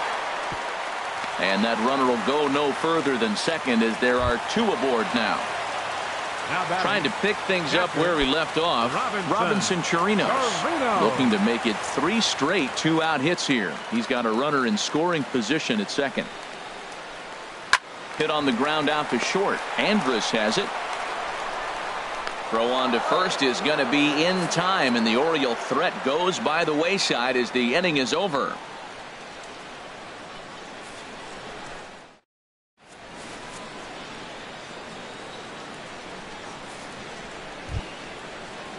And that runner will go no further than second as there are 2 aboard now. Trying to pick things up where we left off. Robinson Chirinos looking to make it 3 straight 2-out hits here. He's got a runner in scoring position at second. Hit on the ground out to short. Andrus has it. Throw on to first is going to be in time, and the Oriole threat goes by the wayside as the inning is over.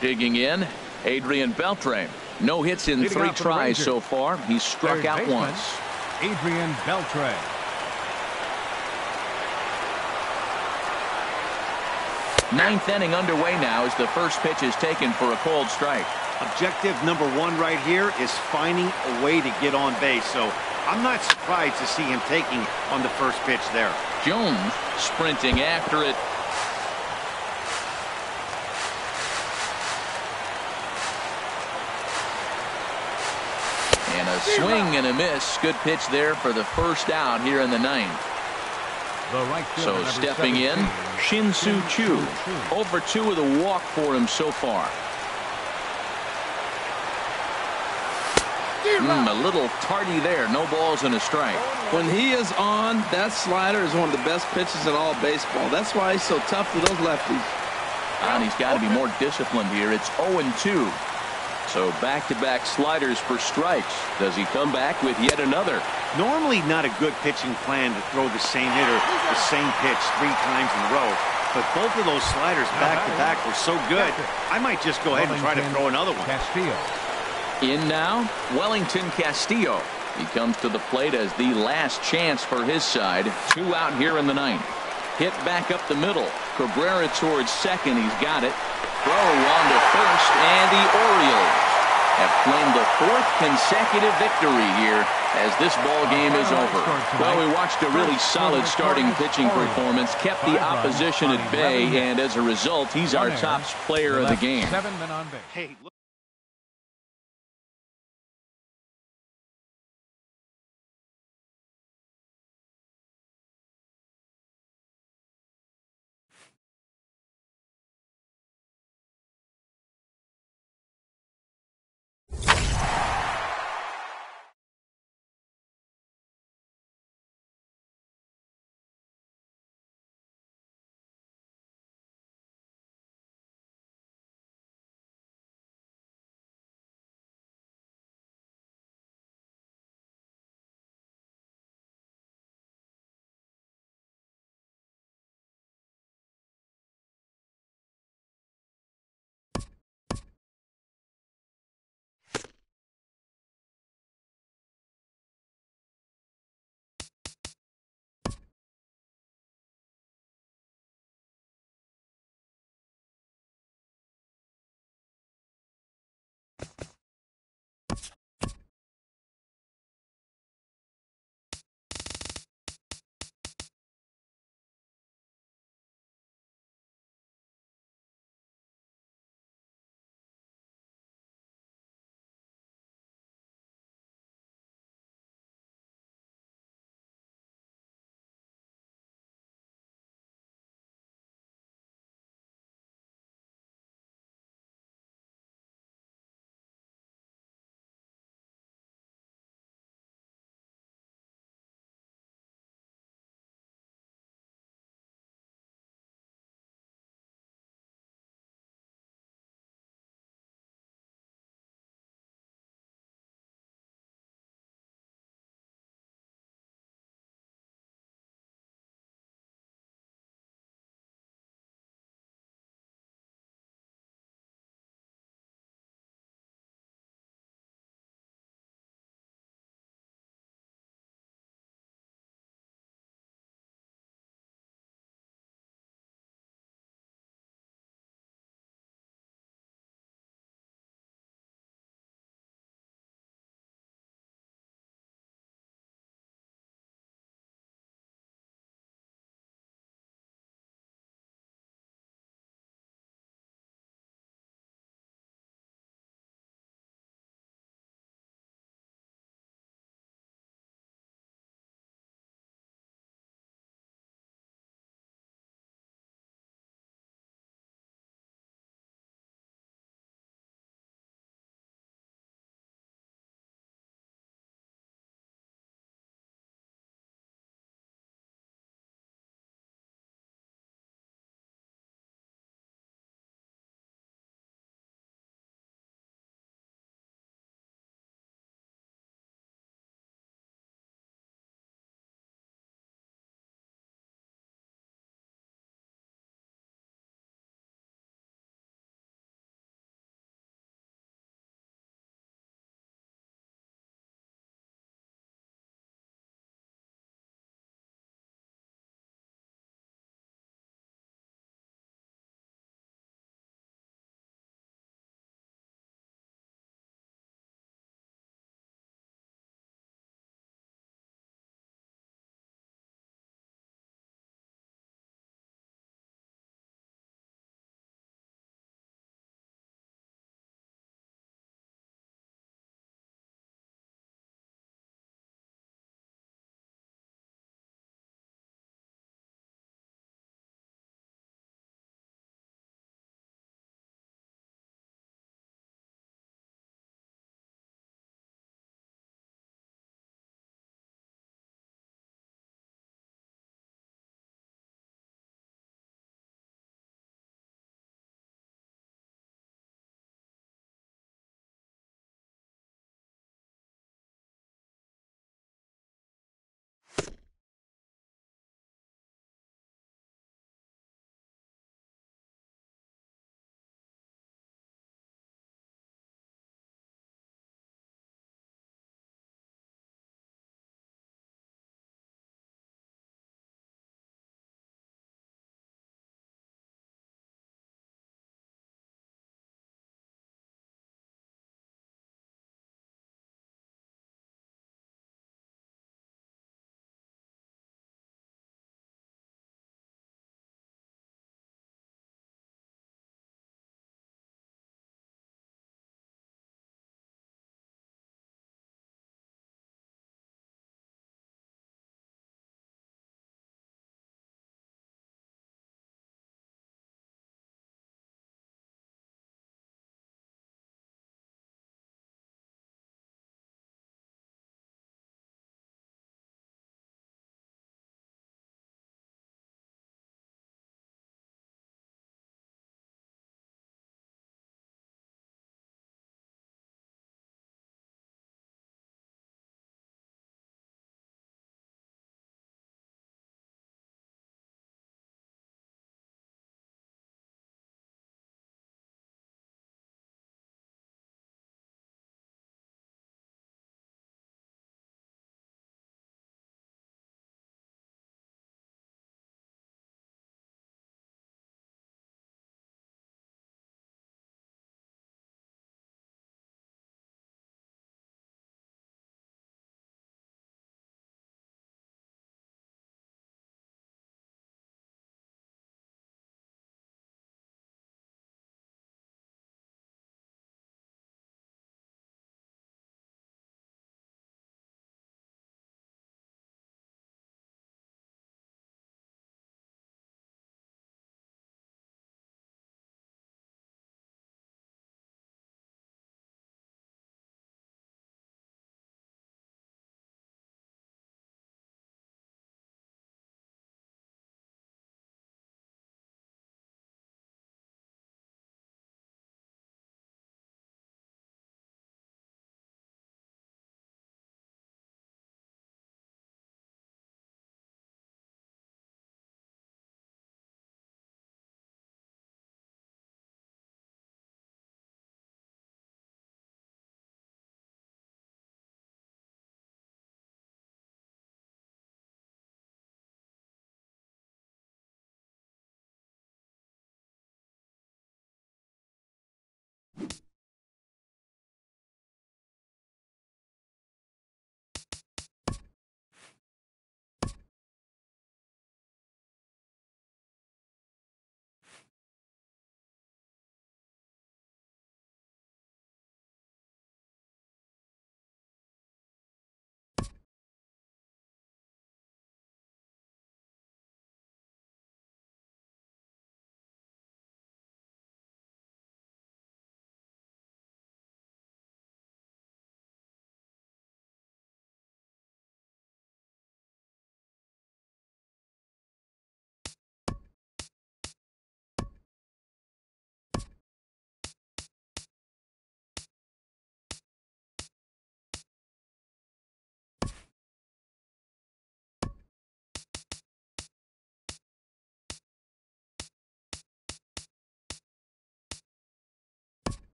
Digging in, Adrian Beltre. No hits in 3 tries so far. He's struck out once. Adrian Beltre. Ninth inning underway now as the first pitch is taken for a cold strike. Objective number 1 right here is finding a way to get on base. So I'm not surprised to see him taking on the first pitch there. Jones sprinting after it. And a swing and a miss. Good pitch there for the first out here in the 9th. So stepping in, Shin-Soo Choo. Over 2 with a walk for him so far. A little tardy there. No balls and a strike. When he is on, that slider is one of the best pitches in all baseball. That's why he's so tough to those lefties. And he's got to be more disciplined here. It's 0-2. So back-to-back sliders for strikes. Does he come back with yet another? Normally not a good pitching plan to throw the same hitter the same pitch 3 times in a row. But both of those sliders back-to-back were so good, I might just go ahead and try to throw another one. Castillo. In now, Wellington Castillo. He comes to the plate as the last chance for his side. 2 out here in the 9th. Hit back up the middle. Cabrera towards second. He's got it. Throw on to first, and the Orioles have claimed the 4th consecutive victory here as this ball game is over. Well, we watched a really solid starting pitching performance, kept the opposition at bay, and as a result, he's our top player of the game. 7 men on base. Hey, look.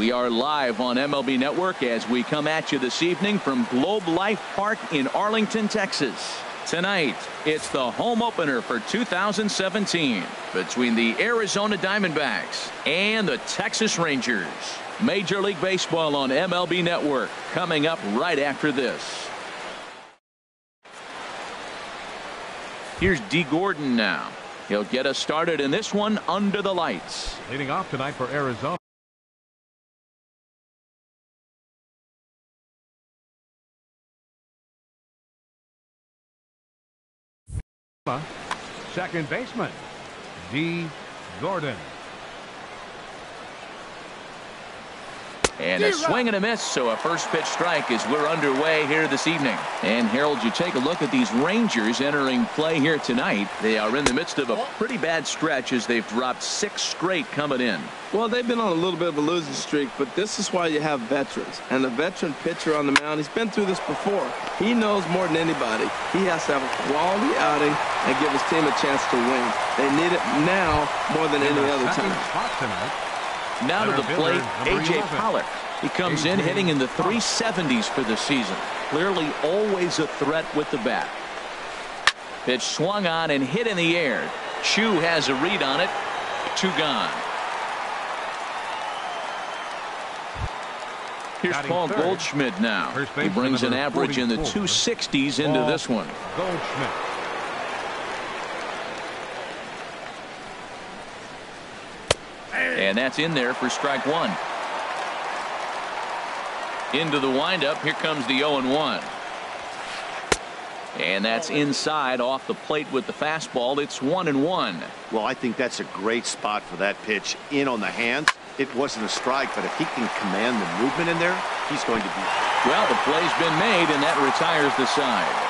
We are live on MLB Network as we come at you this evening from Globe Life Park in Arlington, Texas. Tonight, it's the home opener for 2017 between the Arizona Diamondbacks and the Texas Rangers. Major League Baseball on MLB Network coming up right after this. Here's D. Gordon now. He'll get us started in this one under the lights. Leading off tonight for Arizona. Second baseman, D. Gordon. And a swing and a miss, so a first pitch strike as we're underway here this evening. And Harold, you take a look at these Rangers entering play here tonight. They are in the midst of a pretty bad stretch as they've dropped 6 straight coming in. Well, they've been on a little bit of a losing streak, but this is why you have veterans. And the veteran pitcher on the mound, he's been through this before. He knows more than anybody. He has to have a quality outing and give his team a chance to win. They need it now more than any other time. Now to the plate, A.J. Pollock. He comes in hitting in the 370s for the season. Clearly always a threat with the bat. Pitch swung on and hit in the air. Chu has a read on it. 2 gone. Here's Paul Goldschmidt now. He brings an average in the 260s into this one. Goldschmidt. And that's in there for strike 1. Into the windup. Here comes the 0-1. And that's inside off the plate with the fastball. It's 1-1. Well, I think that's a great spot for that pitch in on the hands. It wasn't a strike, but if he can command the movement in there, he's going to be. Well, the play's been made, and that retires the side.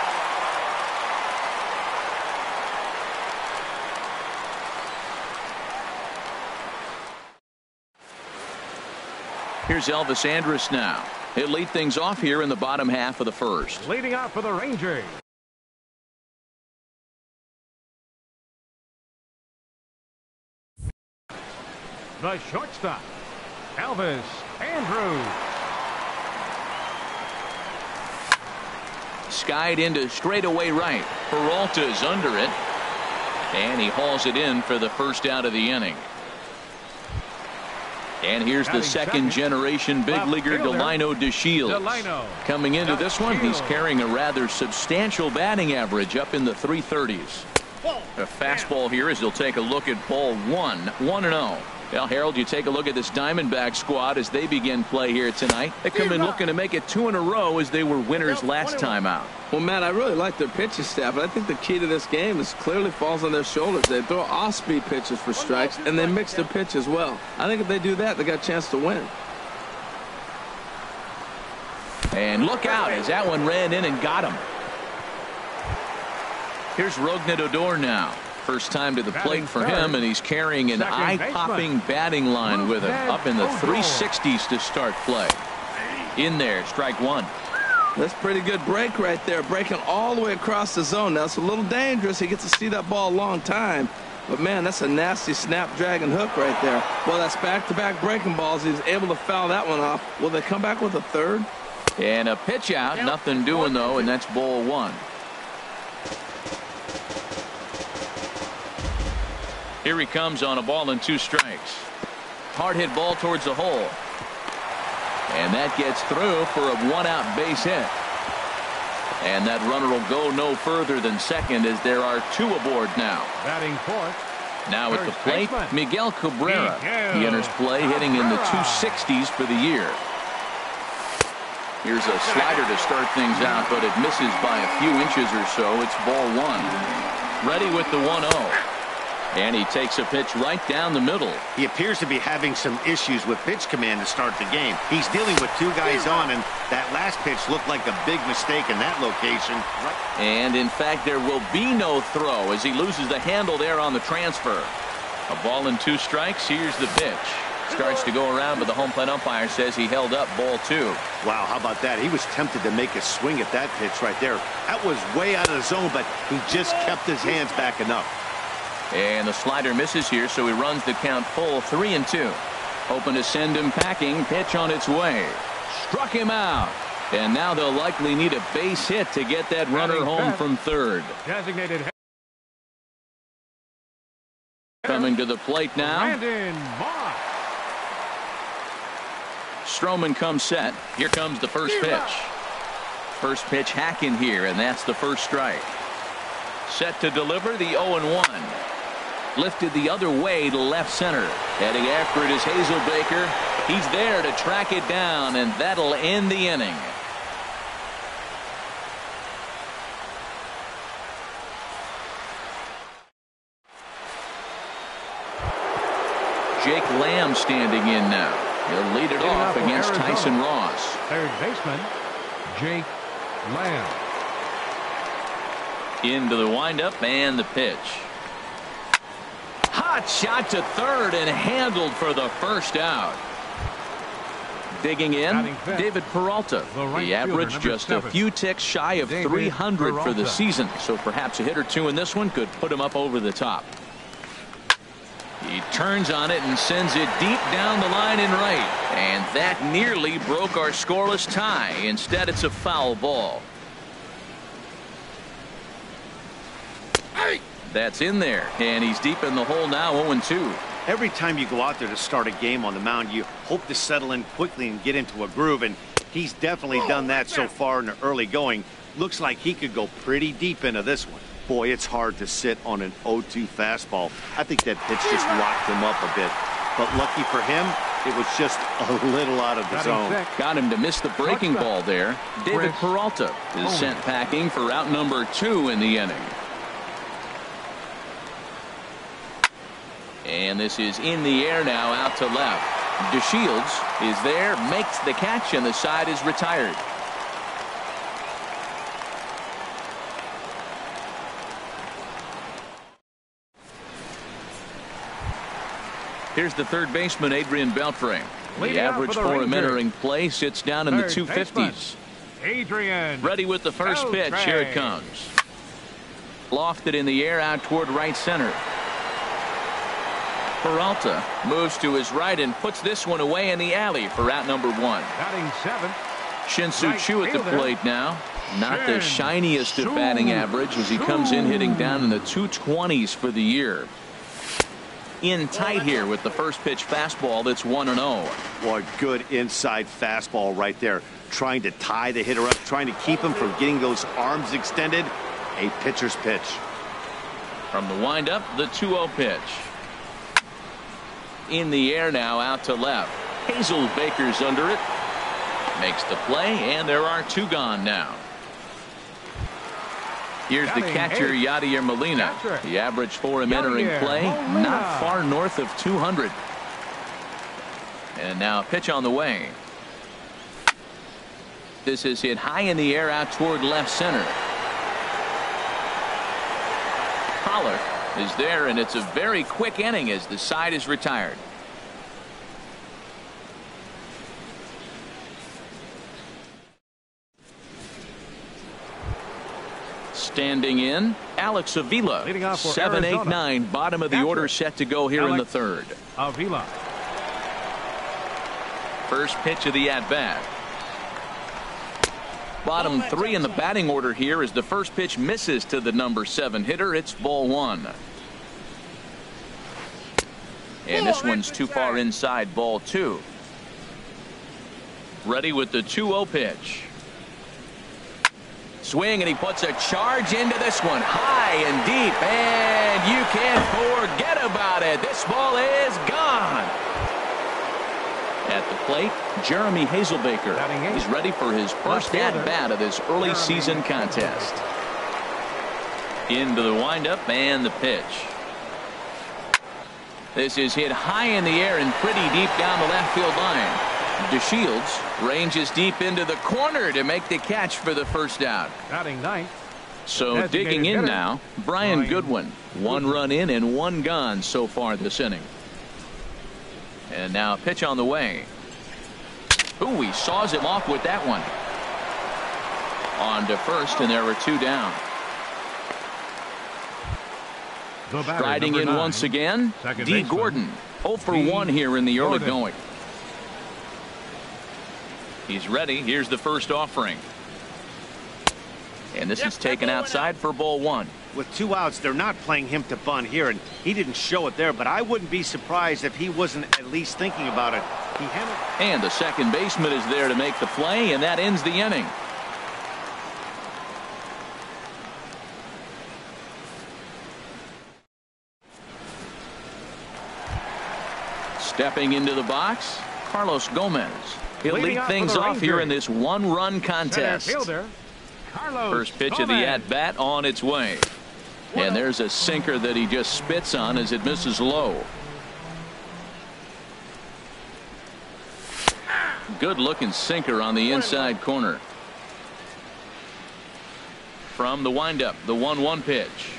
Here's Elvis Andrus now. He'll lead things off here in the bottom half of the first. Leading out for the Rangers. The shortstop, Elvis Andrus. Skied into straightaway right. Peralta's under it. And he hauls it in for the first out of the inning. And here's the second generation big leaguer Delino DeShields. Coming into this one, he's carrying a rather substantial batting average up in the 330s. A fastball here as he'll take a look at ball 1. 1-0. Well, Harold, you take a look at this Diamondback squad as they begin play here tonight. They come in looking to make it 2 in a row as they were winners last time out. Well, Matt, I really like their pitching staff, but I think the key to this game is clearly falls on their shoulders. They throw off-speed pitches for strikes, and they mix their pitch as well. I think if they do that, they got a chance to win. And look out as that one ran in and got him. Here's Rougned Odor now. First time to the plate for him, and he's carrying an eye-popping batting line with him up in the 360s to start play. In there, strike 1. That's pretty good break right there, breaking all the way across the zone. Now, it's a little dangerous. He gets to see that ball a long time. But, man, that's a nasty snap-dragon hook right there. Well, that's back-to-back breaking balls. He's able to foul that one off. Will they come back with a third? And a pitch out. Nothing doing, though, and that's ball 1. Here he comes on a ball and 2 strikes. Hard hit ball towards the hole. And that gets through for a 1-out base hit. And that runner will go no further than second as there are 2 aboard now. Batting fourth. Now at the plate, Miguel Cabrera. He enters play hitting in the 260s for the year. Here's a slider to start things out, but it misses by a few inches or so. It's ball 1. Ready with the 1-0. And he takes a pitch right down the middle. He appears to be having some issues with pitch command to start the game. He's dealing with 2 guys on, and that last pitch looked like a big mistake in that location. And in fact, there will be no throw as he loses the handle there on the transfer. A ball and 2 strikes. Here's the pitch. Starts to go around, but the home plate umpire says he held up ball 2. Wow, how about that? He was tempted to make a swing at that pitch right there. That was way out of the zone, but he just kept his hands back enough. And the slider misses here, so he runs the count full 3-2. Hoping to send him packing. Pitch on its way. Struck him out. And now they'll likely need a base hit to get that runner home from third. Designated. Coming to the plate now. Stroman comes set. Here comes the first pitch. First pitch hacking here, and that's the first strike. Set to deliver the 0-1. Lifted the other way to left center. Heading after it is Hazelbaker. He's there to track it down, and that'll end the inning. Jake Lamb standing in now. He'll lead it off against Tyson Ross. Third baseman, Jake Lamb. Into the windup and the pitch. Hot shot to third and handled for the first out. Digging in, David Peralta. The average just a few ticks shy of 300 for the season, so perhaps a hit or two in this one could put him up over the top. He turns on it and sends it deep down the line in right. And that nearly broke our scoreless tie. Instead, it's a foul ball. That's in there. And he's deep in the hole now, 0-2. Every time you go out there to start a game on the mound, you hope to settle in quickly and get into a groove. And he's definitely done that so far in the early going. Looks like he could go pretty deep into this one. Boy, it's hard to sit on an 0-2 fastball. I think that pitch just locked him up a bit. But lucky for him, it was just a little out of the zone. Got him to miss the breaking ball there. David Peralta is sent packing for out number 2 in the inning. And this is in the air now, out to left. DeShields is there, makes the catch, and the side is retired. Here's the third baseman, Adrian Beltre. The average for him entering play sits down in the 250s. Adrian. Ready with the first pitch. Here it comes. Lofted in the air out toward right center. Peralta moves to his right and puts this one away in the alley for out number 1. Batting 7th. Shin-Soo Choo at the plate now. Not the shiniest of batting average as he comes in hitting down in the 220s for the year. In tight here with the first pitch fastball that's 1-0. Boy, good inside fastball right there. Trying to tie the hitter up, trying to keep him from getting those arms extended. A pitcher's pitch. From the windup, the 2-0 pitch. In the air now, out to left. Hazelbaker's under it. Makes the play, and there are 2 gone now. Here's the catcher, Yadier Molina. The average for him entering play, not far north of 200. And now a pitch on the way. This is hit high in the air out toward left center. Pollock is there, and it's a very quick inning as the side is retired. Standing in, Alex Avila. 7, 8, 9, bottom of the order set to go here in the third. Avila. First pitch of the at-bat. Bottom 3 in the batting order here as the first pitch misses to the number 7 hitter. It's ball 1. And this one's too far inside, ball 2. Ready with the 2-0 pitch. Swing, and he puts a charge into this one, high and deep, and you can't forget about it. This ball is gone. At the plate, Jeremy Hazelbaker. He's ready for his first at-bat of this early season contest. Into the windup and the pitch. This is hit high in the air and pretty deep down the left field line. DeShields ranges deep into the corner to make the catch for the first out. Batting 9th. So digging in now, Brian Goodwin. 1 run in and 1 gone so far this inning. And now a pitch on the way. Ooh, he saws him off with that one. On to first, and there were 2 down. Striding in once again, D. Gordon. 0 for 1 here in the early going. He's ready. Here's the first offering. And this is taken outside for ball 1. With 2 outs, they're not playing him to bunt here, and he didn't show it there, but I wouldn't be surprised if he wasn't at least thinking about it. And the second baseman is there to make the play, and that ends the inning. Stepping into the box, Carlos Gomez. He'll lead things off here in this one-run contest. First pitch of the at-bat on its way. And there's a sinker that he just spits on as it misses low. Good-looking sinker on the inside corner. From the windup, the 1-1 pitch.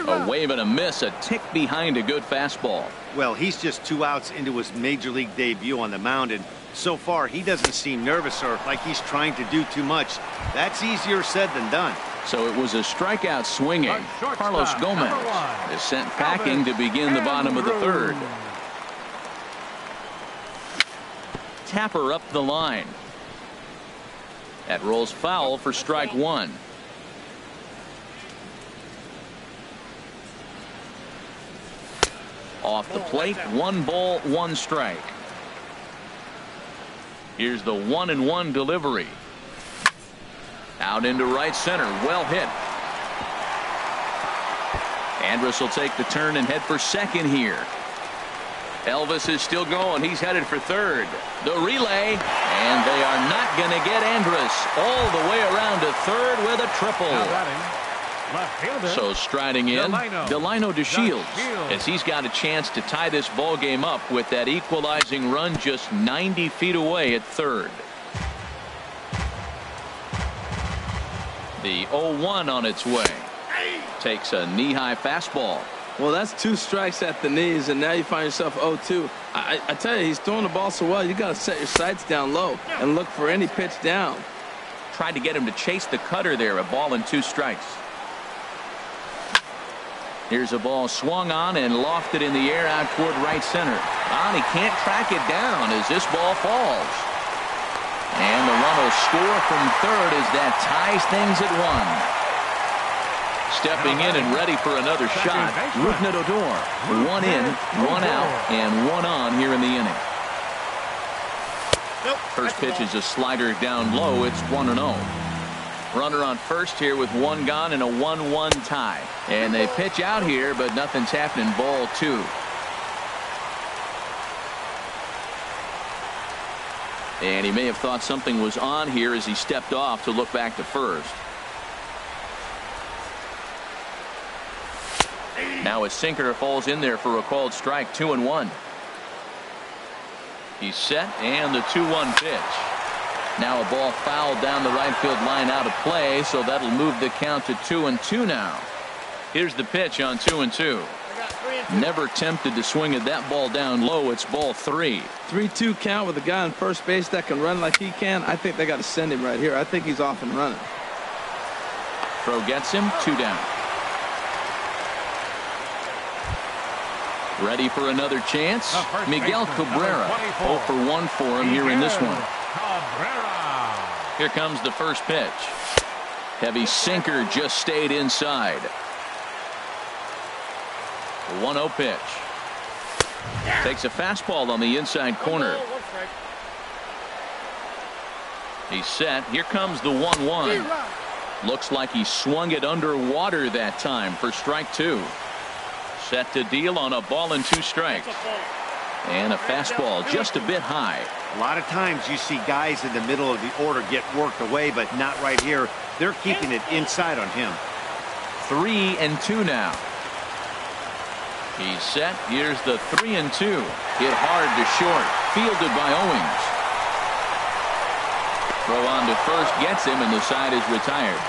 A wave and a miss, a tick behind a good fastball. Well, he's just 2 outs into his major league debut on the mound, and so far he doesn't seem nervous or like he's trying to do too much. That's easier said than done. So it was a strikeout swinging. Carlos Gomez is sent packing to begin the bottom of the third. Tapper up the line. That rolls foul for strike 1. Off the plate, 1 ball, 1 strike. Here's the 1-1 delivery. Out into right center, well hit. Andrus will take the turn and head for second here. Elvis is still going. He's headed for third. The relay, and they are not going to get Andrus all the way around to third with a triple. So striding in, Delino DeShields, as he's got a chance to tie this ball game up with that equalizing run just 90 feet away at third. The 0-1 on its way. Takes a knee-high fastball. Well, that's 2 strikes at the knees, and now you find yourself 0-2. I tell you, he's throwing the ball so well, you got to set your sights down low and look for any pitch down. Tried to get him to chase the cutter there, a ball and 2 strikes. Here's a ball swung on and lofted in the air out toward right center. He can't track it down as this ball falls. And the run will score from third as that ties things at 1. Stepping in and ready for another shot, Rougned Odor. 1 in, 1 out, and 1 on here in the inning. First pitch is a slider down low. It's 1-0. Runner on first here with 1 gone and a 1-1 tie. And they pitch out here, but nothing's happening. Ball 2. And he may have thought something was on here as he stepped off to look back to first. Now a sinker falls in there for a called strike. 2-1. He's set, and the 2-1 pitch. Now a ball fouled down the right field line out of play, so that'll move the count to 2-2 now. Here's the pitch on 2-2. Never tempted to swing at that ball down low. It's ball 3. 3-2 count with a guy on first base that can run like he can. I think they got to send him right here. I think he's off and running. Throw gets him. 2 down. Ready for another chance. Miguel Cabrera. 0 for 1 for him here in this one. Here comes the first pitch. Heavy sinker just stayed inside. 1-0 pitch. Takes a fastball on the inside corner. He's set. Here comes the 1-1. Looks like he swung it underwater that time for strike 2. Set to deal on a ball and 2 strikes. And a fastball just a bit high. A lot of times you see guys in the middle of the order get worked away, but not right here. They're keeping it inside on him. 3-2 now. He's set. Here's the 3-2. Hit hard to short. Fielded by Owings. Throw on to first gets him, and the side is retired.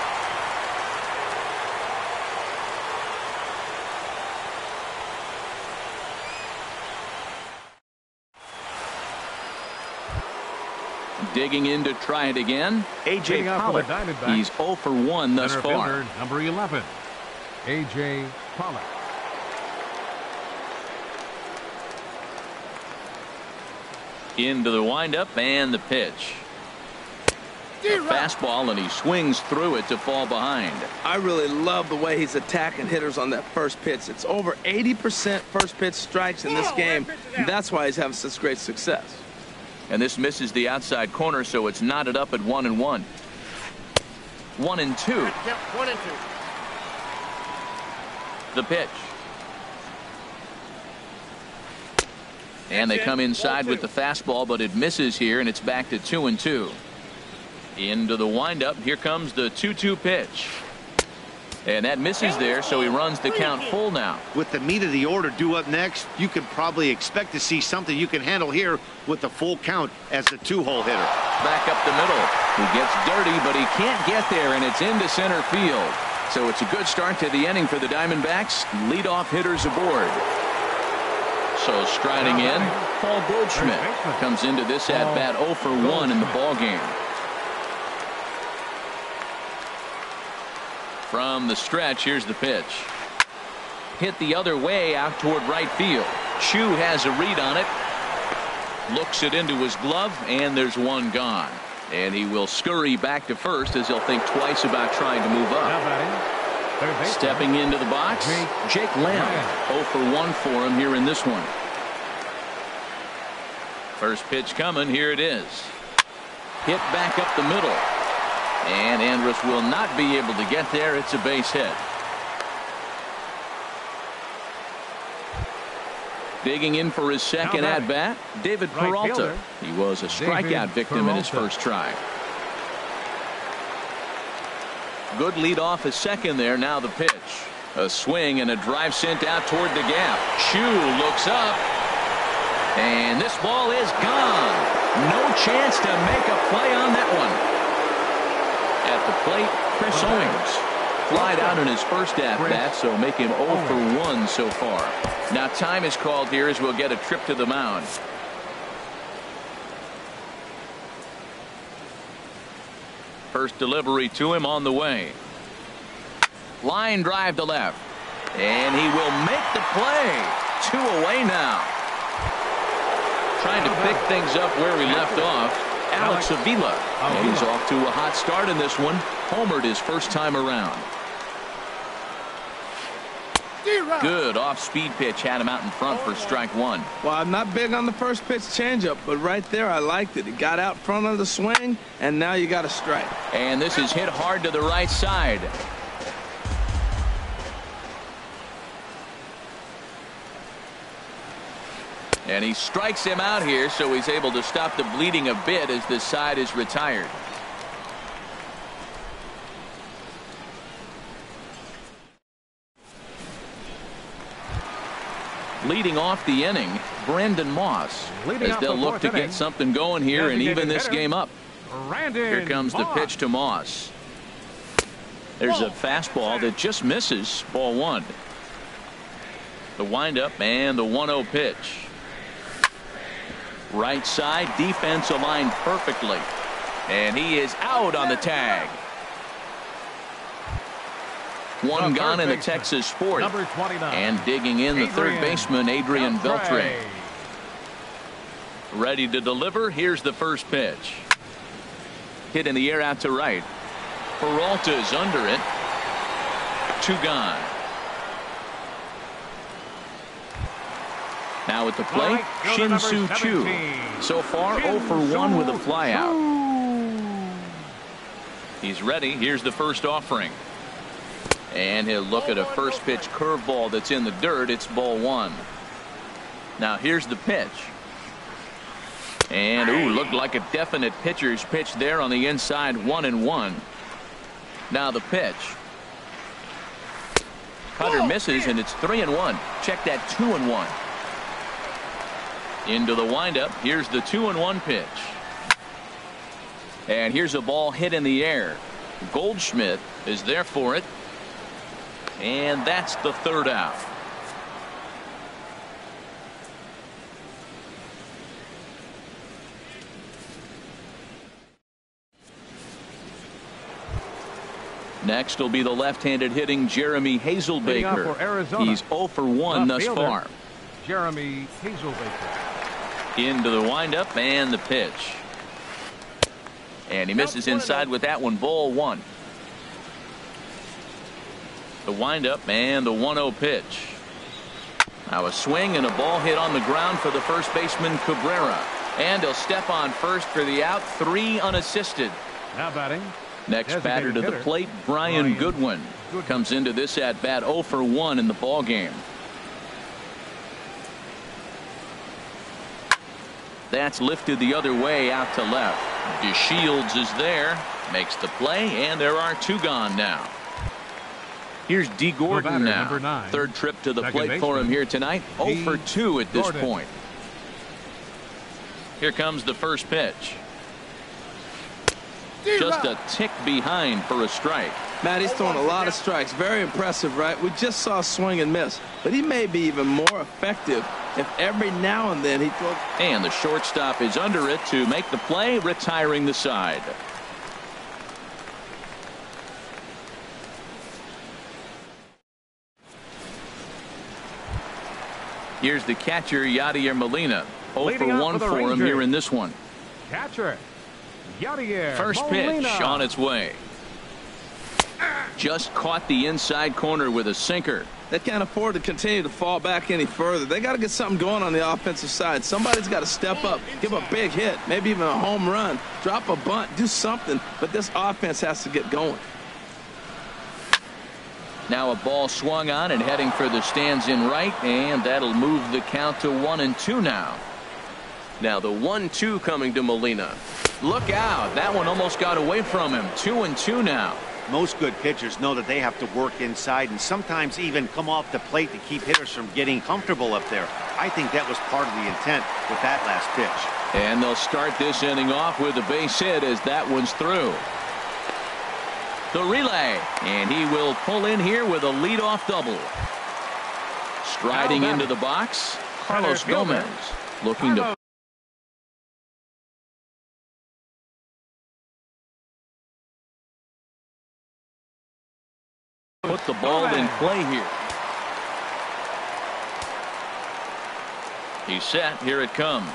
Digging in to try it again, A.J. Pollock. He's 0 for 1 thus far. Number 11, A.J. Pollock. Into the windup and the pitch. A fastball, and he swings through it to fall behind. I really love the way he's attacking hitters on that first pitch. It's over 80% first pitch strikes in this game. That's why he's having such great success. And this misses the outside corner, so it's knotted up at 1-1. 1-2. Yep, 1-2. The pitch. And they come inside with the fastball, but it misses here, and it's back to 2-2. Into the windup. Here comes the 2-2 pitch. And that misses there, so he runs the count full now. With the meat of the order due up next, you can probably expect to see something you can handle here with the full count as the 2-hole hitter. Back up the middle. He gets dirty, but he can't get there, and it's into center field. So it's a good start to the inning for the Diamondbacks. Leadoff hitters aboard. So striding in, Paul Goldschmidt comes into this at-bat 0 for 1 in the ballgame. From the stretch, here's the pitch. Hit the other way out toward right field. Chu has a read on it. Looks it into his glove, and there's one gone. And he will scurry back to first as he'll think twice about trying to move up. Stepping into the box, Jake Lamb. 0 for 1 for him here in this one. First pitch coming. Here it is. Hit back up the middle. And Andrus will not be able to get there. It's a base hit. Digging in for his second at-bat, David Peralta. He was a strikeout victim in his first try. Good lead off his second there. Now the pitch. A swing and a drive sent out toward the gap. Chu looks up. And this ball is gone. No chance to make a play on that one. At the plate, Chris Owings flied out in his first at-bat, so make him 0 for 1 so far. Now time is called here as we'll get a trip to the mound. First delivery to him on the way. Line drive to left. And he will make the play. 2 away now. Trying to pick things up where he left off. Alex Avila. And he's off to a hot start in this one. Homered his first time around. Good off-speed pitch had him out in front for strike 1. Well, I'm not big on the first pitch changeup, but right there I liked it. He got out front of the swing, and now you got a strike. And this is hit hard to the right side. And he strikes him out here, so he's able to stop the bleeding a bit as this side is retired. Leading off the inning, Brandon Moss, as they'll look to get something going here and even this game up. Here comes the pitch to Moss. There's a fastball that just misses. Ball 1. The windup and the 1-0 pitch. Right side, defense aligned perfectly. And he is out on the tag. One gone in the Texas sport. And digging in the third baseman, Adrian Beltre. Ready to deliver. Here's the first pitch. Hit in the air out to right. Peralta's under it. 2 gone. Now at the plate, Shin-Soo Choo. So far 0 for 1 with a flyout. He's ready. Here's the first offering. And he'll look at a first pitch curveball that's in the dirt. It's ball 1. Now here's the pitch. And looked like a definite pitcher's pitch there on the inside. 1-1. Now the pitch. Cutter misses, and it's 3-1. Check that 2-1. Into the windup. Here's the 2-1 pitch. And here's a ball hit in the air. Goldschmidt is there for it. And that's the third out. Next will be the left-handed hitting Jeremy Hazelbaker. He's 0 for 1 thus far. Jeremy Hazelbaker. Into the windup and the pitch. And he misses inside with that one. Ball 1. The windup and the 1-0 pitch. Now a swing and a ball hit on the ground for the first baseman Cabrera. And he'll step on first for the out. 3 unassisted. Now batting. Next batter to the plate, Brian Goodwin. Comes into this at bat 0 for 1 in the ball game. That's lifted the other way out to left. DeShields is there, makes the play, and there are 2 gone now. Here's D. Gordon now. Third trip to the plate for him here tonight. 0 for 2 at this point. Here comes the first pitch. Just a tick behind for a strike. Matt, he's throwing a lot of strikes. Very impressive, right? We just saw swing and miss. But he may be even more effective if every now and then he throws. And the shortstop is under it to make the play, retiring the side. Here's the catcher, Yadier Molina. 0 for 1 for him here in this one. Catcher Yadier First Molina. pitch on its way. Just caught the inside corner with a sinker. They can't afford to continue to fall back any further. They got to get something going on the offensive side. Somebody's got to step up, give a big hit, maybe even a home run, drop a bunt, do something. But this offense has to get going. Now a ball swung on and heading for the stands in right, and that'll move the count to 1-2 now. Now the 1-2 coming to Molina. Look out, that one almost got away from him. 2-2 now. Most good pitchers know that they have to work inside and sometimes even come off the plate to keep hitters from getting comfortable up there. I think that was part of the intent with that last pitch. And they'll start this inning off with a base hit as that one's through. The relay, and he will pull in here with a leadoff double. Striding into the box, Carlos Gomez looking to put the ball in play here. He's set. Here it comes.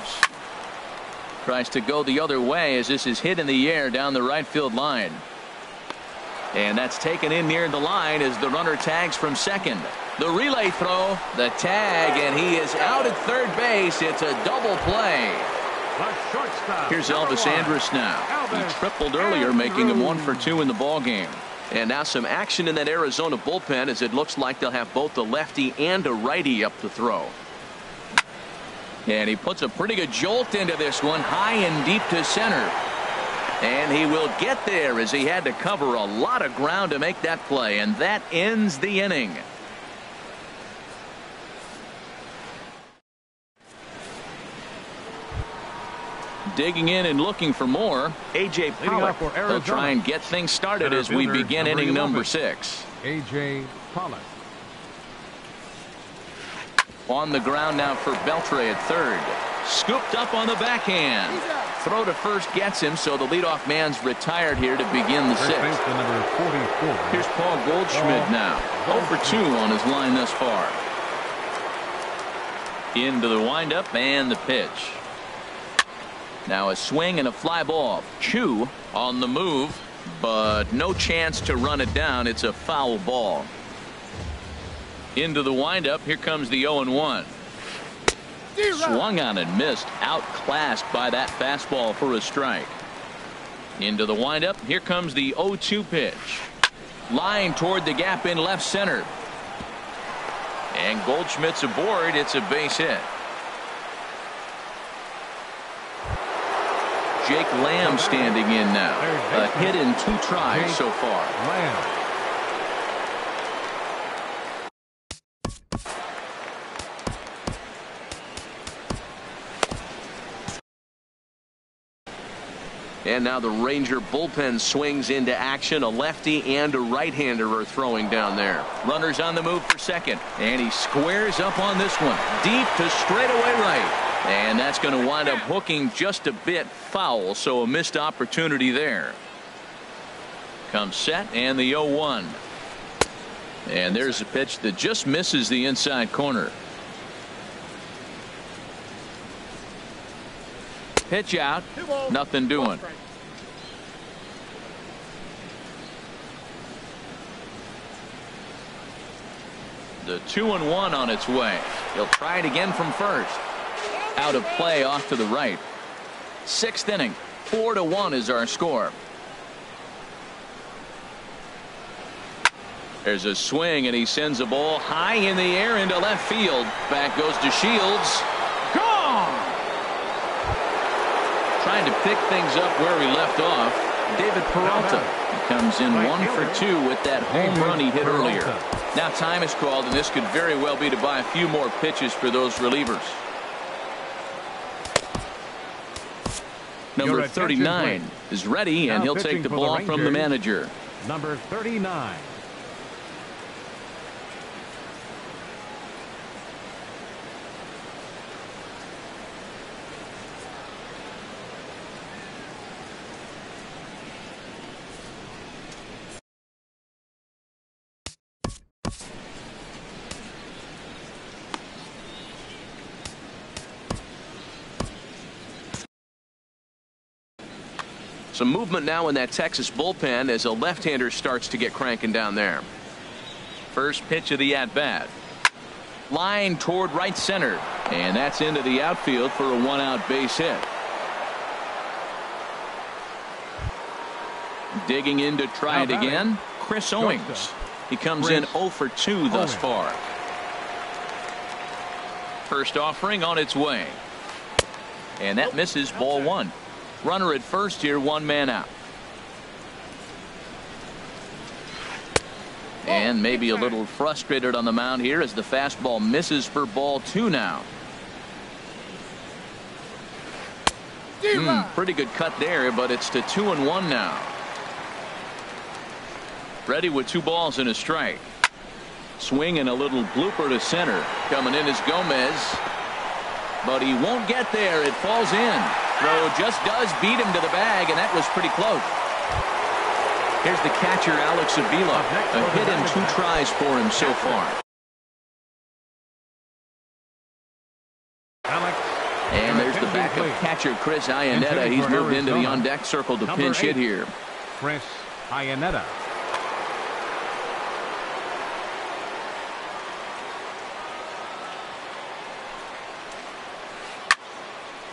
Tries to go the other way as this is hit in the air down the right field line. And that's taken in near the line as the runner tags from second. The relay throw, the tag, and he is out at third base. It's a double play. Here's Elvis Andrus now. He tripled earlier, making him 1 for 2 in the ball game. And now some action in that Arizona bullpen as it looks like they'll have both a lefty and a righty up to throw. And he puts a pretty good jolt into this one, high and deep to center. And he will get there as he had to cover a lot of ground to make that play. And that ends the inning. Digging in and looking for more, A.J. Pollock. They'll try and get things started as we begin inning number 6. A.J. Pollock. On the ground now for Beltre at third. Scooped up on the backhand. Throw to first gets him, so the leadoff man's retired here to begin the 6th. Here's Paul Goldschmidt now. 0 for 2 on his line thus far. Into the windup and the pitch. Now a swing and a fly ball. Chu on the move, but no chance to run it down. It's a foul ball. Into the windup. Here comes the 0-1. Swung on and missed. Outclassed by that fastball for a strike. Into the windup. Here comes the 0-2 pitch. Line toward the gap in left center. And Goldschmidt's aboard. It's a base hit. Jake Lamb standing in now. A hit in 2 tries so far. Lamb. And now the Ranger bullpen swings into action. A lefty and a right-hander are throwing down there. Runners on the move for second. And he squares up on this one. Deep to straightaway right. And that's going to wind up hooking just a bit foul. So a missed opportunity there. Comes set and the 0-1. And there's a pitch that just misses the inside corner. Pitch out. Nothing doing. The 2-1 on its way. He'll try it again from first. Out of play off to the right. Sixth inning. 4-1 is our score. There's a swing, and he sends a ball high in the air into left field. Back goes to Shields. Gone! Trying to pick things up where he left off. David Peralta. He comes in 1 for 2 with that home run he hit earlier. Now time is called, and this could very well be to buy a few more pitches for those relievers. Number 39 is ready, and he'll take the ball from the manager. Number 39. Some movement now in that Texas bullpen as a left-hander starts to get cranking down there. First pitch of the at-bat. Line toward right center. And that's into the outfield for a one-out base hit. Digging in to try it again. Chris Owings. He comes in 0 for 2 thus far. First offering on its way. And that misses, ball 1. Runner at first here, 1 man out. And maybe a little frustrated on the mound here as the fastball misses for ball 2 now. Pretty good cut there, but it's to 2-1 now. Ready with 2 balls and a strike. Swing and a little blooper to center. Coming in is Gomez. But he won't get there. It falls in. Throw just does beat him to the bag, and that was pretty close. Here's the catcher, Alex Avila. A hit in 2 tries for him so far. And there's the backup catcher, Chris Iannetta. He's moved into the on-deck circle to pinch hit here. Chris Iannetta.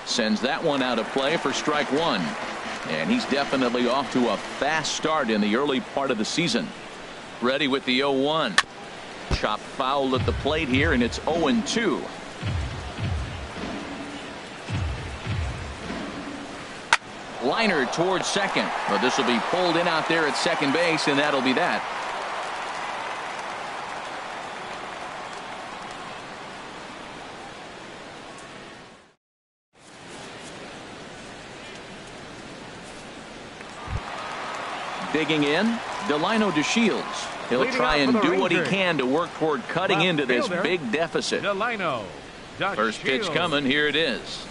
Sends that one out of play for strike 1. And he's definitely off to a fast start in the early part of the season. Ready with the 0-1. Chopped foul at the plate here, and it's 0-2. Liner towards second. But this will be pulled in out there at second base, and that'll be that. Digging in, Delino DeShields. He'll try and do what he can to work toward cutting into this big deficit. First pitch coming. Here it is.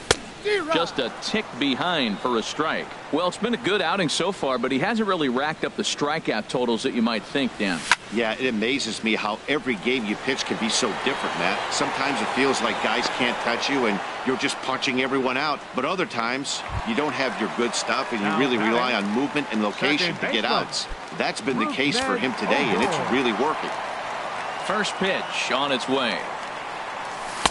Just a tick behind for a strike. Well, it's been a good outing so far, but he hasn't really racked up the strikeout totals that you might think, Dan. Yeah, it amazes me how every game you pitch can be so different, Matt. Sometimes it feels like guys can't touch you and you're just punching everyone out. But other times you don't have your good stuff and you really rely on movement and location to get outs. That's been the case for him today, and it's really working. First pitch on its way.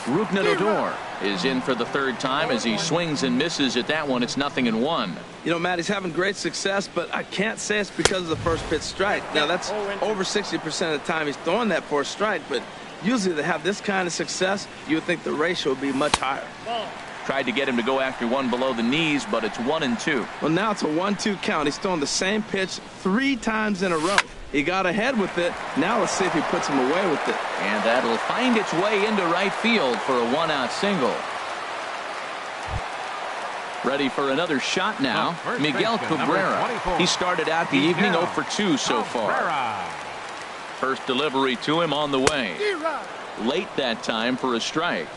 Rougned Odor is in for the 3rd time as he swings and misses at that one. It's 0-1. You know, Matt, he's having great success, but I can't say it's because of the first pitch strike. Now, that's over 60% of the time he's throwing that for a strike, but usually to have this kind of success, you would think the ratio would be much higher. Tried to get him to go after one below the knees, but it's 1-2. Well, now it's a 1-2 count. He's throwing the same pitch 3 times in a row. He got ahead with it. Now let's see if he puts him away with it. And that'll find its way into right field for a 1-out single. Ready for another shot now. Miguel Cabrera. He started out the evening 0 for 2 so far. First delivery to him on the way. Late that time for a strike.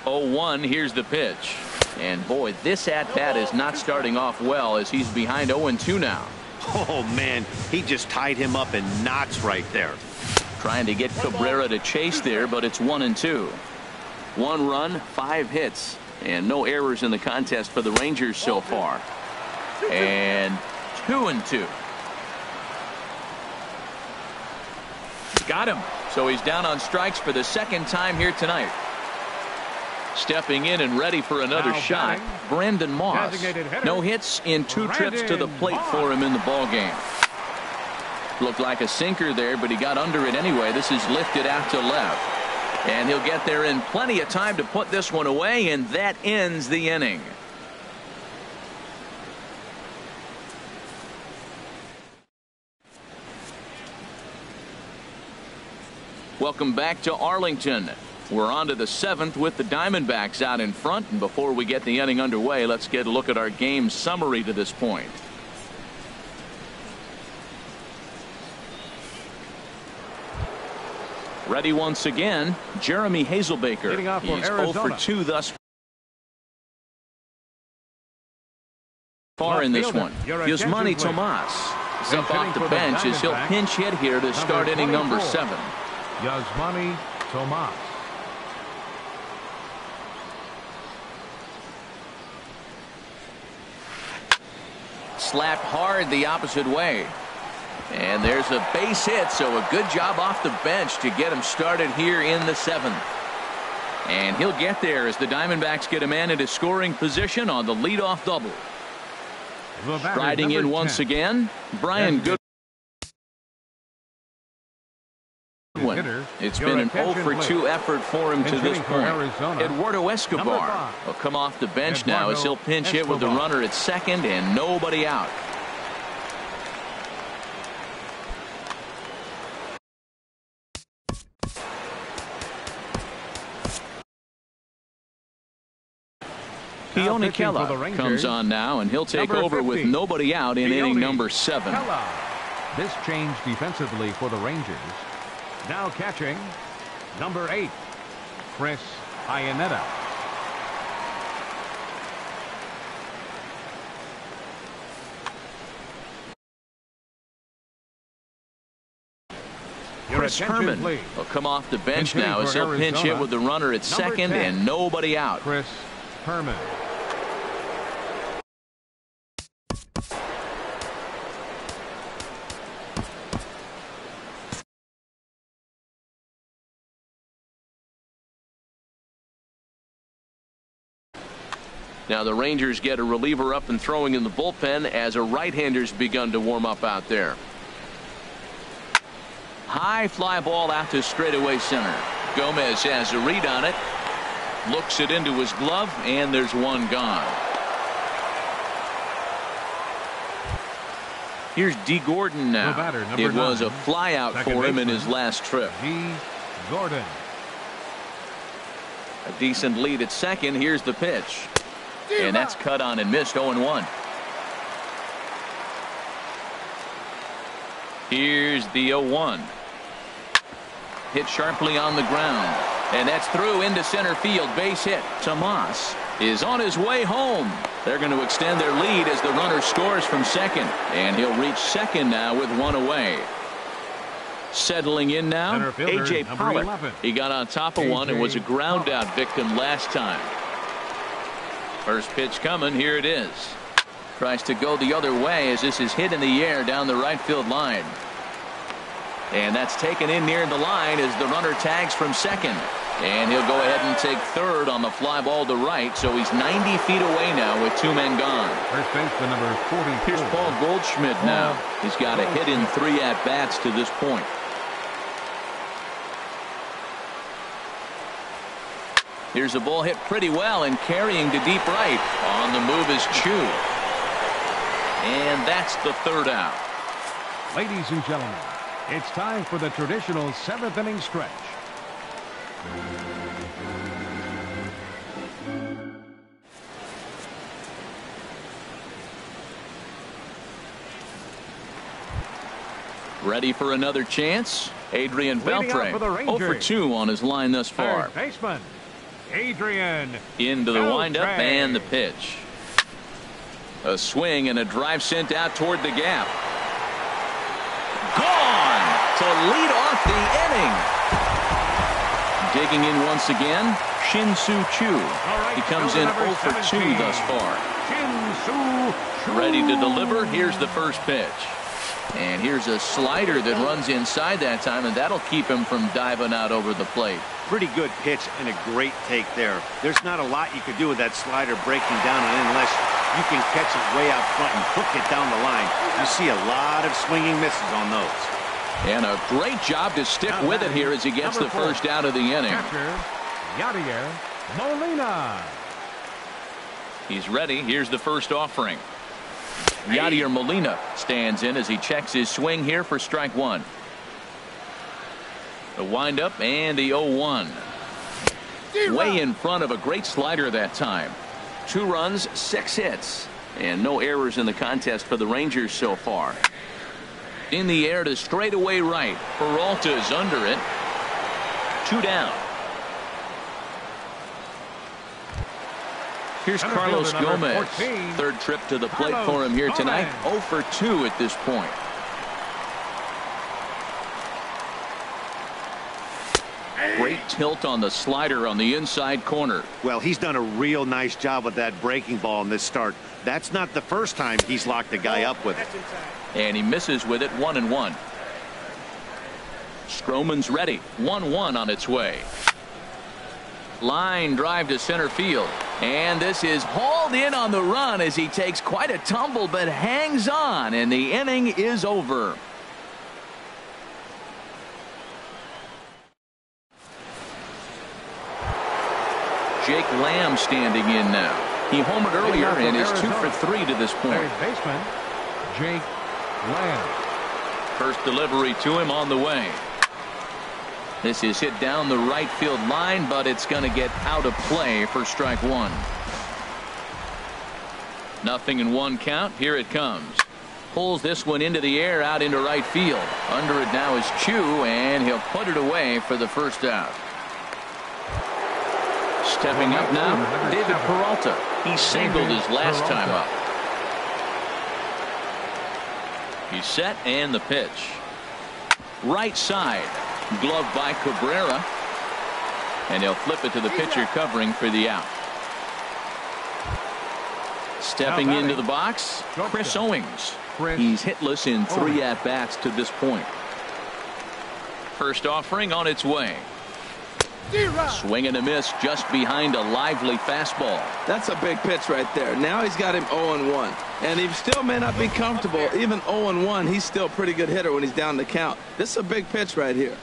0-1. Here's the pitch. And boy, this at-bat is not starting off well as he's behind 0-2 now. Oh, man, he just tied him up in knots right there. Trying to get Cabrera to chase there, but it's 1-2. 1 run, 5 hits. And no errors in the contest for the Rangers so far. And 2-2. Got him. So he's down on strikes for the second time here tonight. Stepping in and ready for another shot, Brandon Moss. No hits in 2 trips to the plate for him in the ballgame. Looked like a sinker there, but he got under it anyway. This is lifted out to left. And he'll get there in plenty of time to put this one away, and that ends the inning. Welcome back to Arlington. We're on to the 7th with the Diamondbacks out in front. And before we get the inning underway, let's get a look at our game summary to this point. Ready once again, Jeremy Hazelbaker. He's 0 for 2 thus far in this one. Yasmani Tomas is up off the bench as he'll pinch hit here to start inning number 7. Yasmani Tomas. Slapped hard the opposite way. And there's a base hit, so a good job off the bench to get him started here in the 7th. And he'll get there as the Diamondbacks get a man into scoring position on the leadoff double. Striding in once again, Brian Goodwin. It's been an 0 for 2 effort for him to this point. Eduardo Escobar will come off the bench now as he'll pinch hit with the runner at second and nobody out. Keone Kela comes on now, and he'll take over with nobody out in inning number 7. This change defensively for the Rangers. Now catching, number 8, Chris Iannetta. Chris Herman will come off the bench now as he'll pinch hit with the runner at second and nobody out. Chris Herman. Now the Rangers get a reliever up and throwing in the bullpen as a right-hander's begun to warm up out there. High fly ball out to straightaway center. Gomez has a read on it. Looks it into his glove, and there's one gone. Here's D. Gordon now. It was a fly out for him in his last trip. D. Gordon. A decent lead at second. Here's the pitch. And that's cut on and missed. 0-1. Here's the 0-1. Hit sharply on the ground. And that's through into center field. Base hit. Tomas is on his way home. They're going to extend their lead as the runner scores from second. And he'll reach second now with one away. Settling in now, A.J. Pollock. He got on top of one and was a ground out victim last time. First pitch coming. Here it is. Tries to go the other way as this is hit in the air down the right field line. And that's taken in near the line as the runner tags from second. And he'll go ahead and take third on the fly ball to right. So he's 90 feet away now with 2 men gone. First baseman number 44. Here's Paul Goldschmidt now. He's got a hit in 3 at-bats to this point. Here's a ball hit pretty well and carrying to deep right. On the move is Chu. And that's the 3rd out. Ladies and gentlemen, it's time for the traditional 7th inning stretch. Ready for another chance? Adrian Beltre 0 for 2 on his line thus far. Third baseman Adrian into the Beltre. windup and the pitch. A swing and a drive sent out toward the gap. Gone to lead off the inning. Digging in once again, Shin-Soo Choo. He comes in 0 for 2 thus far. Ready to deliver. Here's the first pitch. And here's a slider that runs inside that time, and that'll keep him from diving out over the plate. Pretty good pitch and a great take there. There's not a lot you could do with that slider breaking down unless you can catch it way out front and hook it down the line. You see a lot of swinging misses on those. And a great job to stick with it here as he gets the first out of the inning. Yadier Molina. He's ready. Here's the first offering. Yadier Molina stands in as he checks his swing here for strike one. The windup and the 0-1. Way in front of a great slider that time. 2 runs, 6 hits, and no errors in the contest for the Rangers so far. In the air to straightaway right. Peralta's under it. 2 down. Here's Carlos Gomez. 14, Third trip to the plate for him here tonight. 0 for 2 at this point. Great tilt on the slider on the inside corner. Well, he's done a real nice job with that breaking ball in this start. That's not the first time he's locked a guy up with it. And he misses with it. 1-1. Stroman's ready. 1-1 on its way. Line drive to center field. And this is hauled in on the run as he takes quite a tumble but hangs on, and the inning is over. Jake Lamb standing in now. He homered earlier and is 2 for 3 to this point. Third baseman Jake Lamb. First delivery to him on the way. This is hit down the right field line, but it's going to get out of play for strike one. 0-1 count. Here it comes. Pulls this one into the air out into right field. Under it now is Choo, and he'll put it away for the first out. Stepping up now, David Peralta. He singled his last time up. He's set, and the pitch. Right side. Glove by Cabrera. And he'll flip it to the pitcher covering for the out. Stepping into the box, Chris Owings. He's hitless in 3 at-bats to this point. First offering on its way. Swing and a miss just behind a lively fastball. That's a big pitch right there. Now he's got him 0-1. And he still may not be comfortable. Even 0-1, he's still a pretty good hitter when he's down the count. This is a big pitch right here.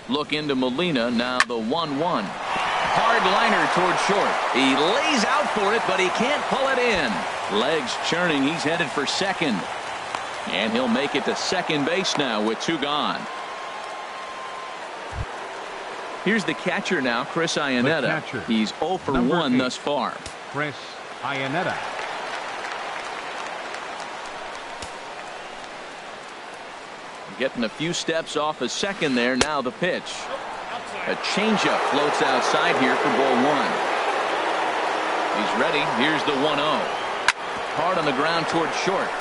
Look into Molina, now the 1-1. Hard liner toward short. He lays out for it, but he can't pull it in. Legs churning. He's headed for second. And he'll make it to second base now with 2 gone. Here's the catcher now, Chris Iannetta. He's 0 for 1 thus far. Chris Iannetta. Getting a few steps off a second there. Now the pitch. A changeup floats outside here for ball 1. He's ready. Here's the 1-0. Hard on the ground toward short.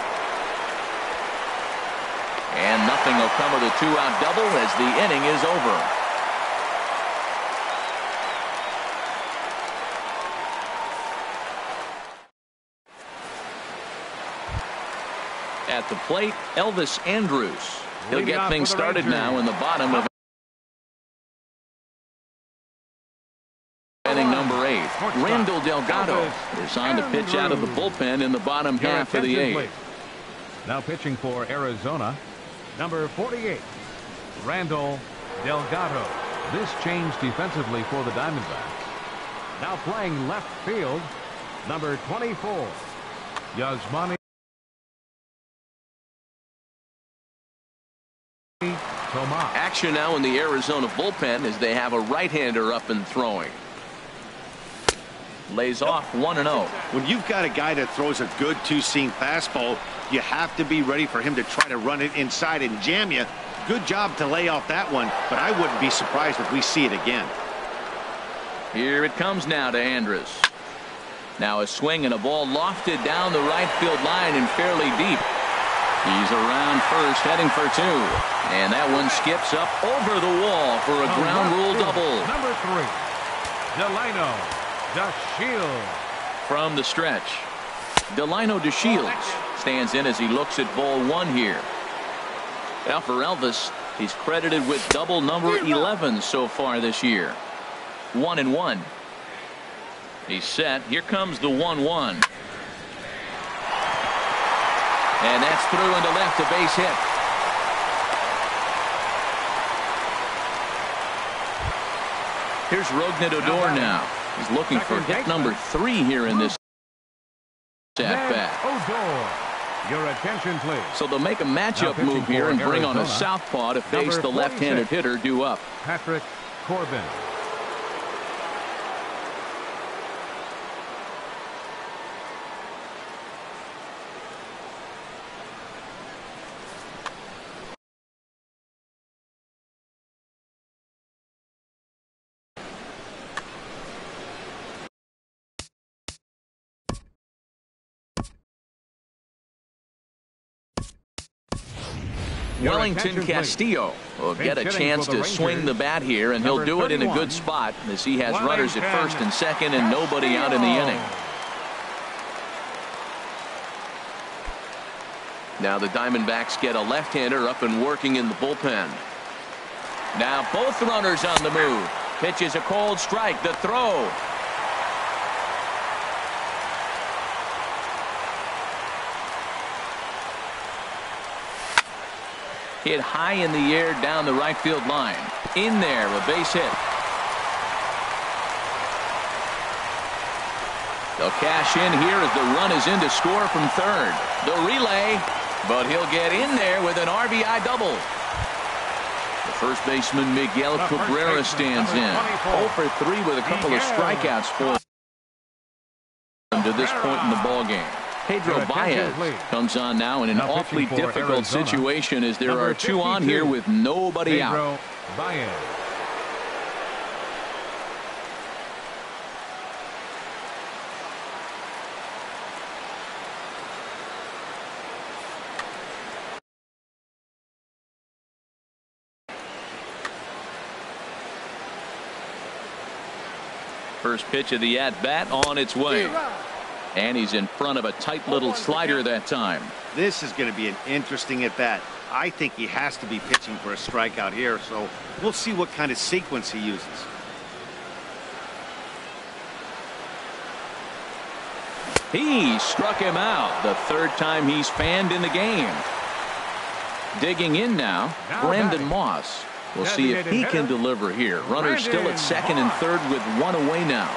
And nothing will come of the 2-out double as the inning is over. At the plate, Elvis Andrus. He'll get things started now in the bottom of inning number 8. Randall Delgado is on to pitch out of the bullpen in the bottom half of the 8th. Now pitching for Arizona, number 48, Randall Delgado. This changed defensively for the Diamondbacks. Now playing left field, number 24, Yasmani Tomas. Action now in the Arizona bullpen as they have a right-hander up and throwing. Lays off 1-0. When you've got a guy that throws a good 2-seam fastball, you have to be ready for him to try to run it inside and jam you. Good job to lay off that one, but I wouldn't be surprised if we see it again. Here it comes now to Andrus. Now a swing and a ball lofted down the right field line and fairly deep. He's around first, heading for 2. And that one skips up over the wall for a ground rule double. Number 3. Delino DeShields. From the stretch, Delino DeShields stands in as he looks at ball one here. Now for Elvis, he's credited with double number 11 so far this year. 1-1. He's set. Here comes the 1-1. And that's through into left, a base hit. Here's Odor now. He's looking for hit number 3 here in this at-bat. Your attention, please. So they'll make a matchup move here and bring on a southpaw to face the left-handed hitter due up. Patrick Corbin. Wellington Castillo will get a chance to swing the bat here, and he'll do it in a good spot as he has runners at first and second and nobody out in the inning. Now the Diamondbacks get a left-hander up and working in the bullpen. Now both runners on the move. Pitch is a cold strike. The throw. Hit high in the air down the right field line. In there, a base hit. They'll cash in here as the run is in to score from third. The relay, but he'll get in there with an RBI double. The first baseman Miguel Cabrera stands in. 0 for 3 with a couple of strikeouts for him to this point in the ballgame. Pedro Baez comes on now in an awfully difficult situation as there are 2 on here with nobody out. Baez. First pitch of the at-bat on its way. And he's in front of a tight little slider that time. This is going to be an interesting at-bat. I think he has to be pitching for a strikeout here, so we'll see what kind of sequence he uses. He struck him out the third time he's fanned in the game. Digging in now, Brandon Moss. We'll see if he can deliver here. Runners still at second and third with 1 away now.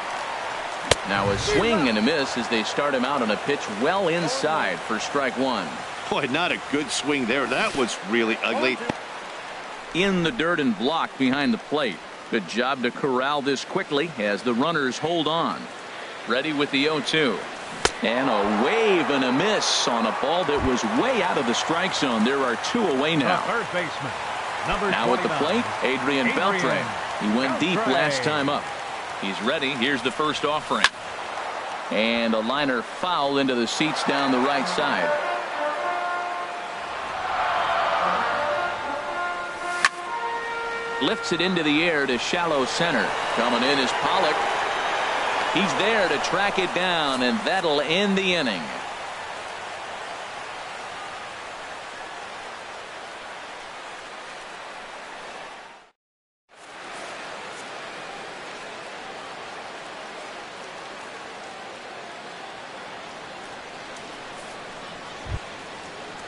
Now a swing and a miss as they start him out on a pitch well inside for strike 1. Boy, not a good swing there. That was really ugly. In the dirt and blocked behind the plate. Good job to corral this quickly as the runners hold on. Ready with the 0-2. And a wave and a miss on a ball that was way out of the strike zone. There are 2 away now. Third baseman, now at the plate, Adrian Beltre. He went deep last time up. He's ready. Here's the first offering. And a liner foul into the seats down the right side. Lifts it into the air to shallow center. Coming in is Pollock. He's there to track it down, and that'll end the inning.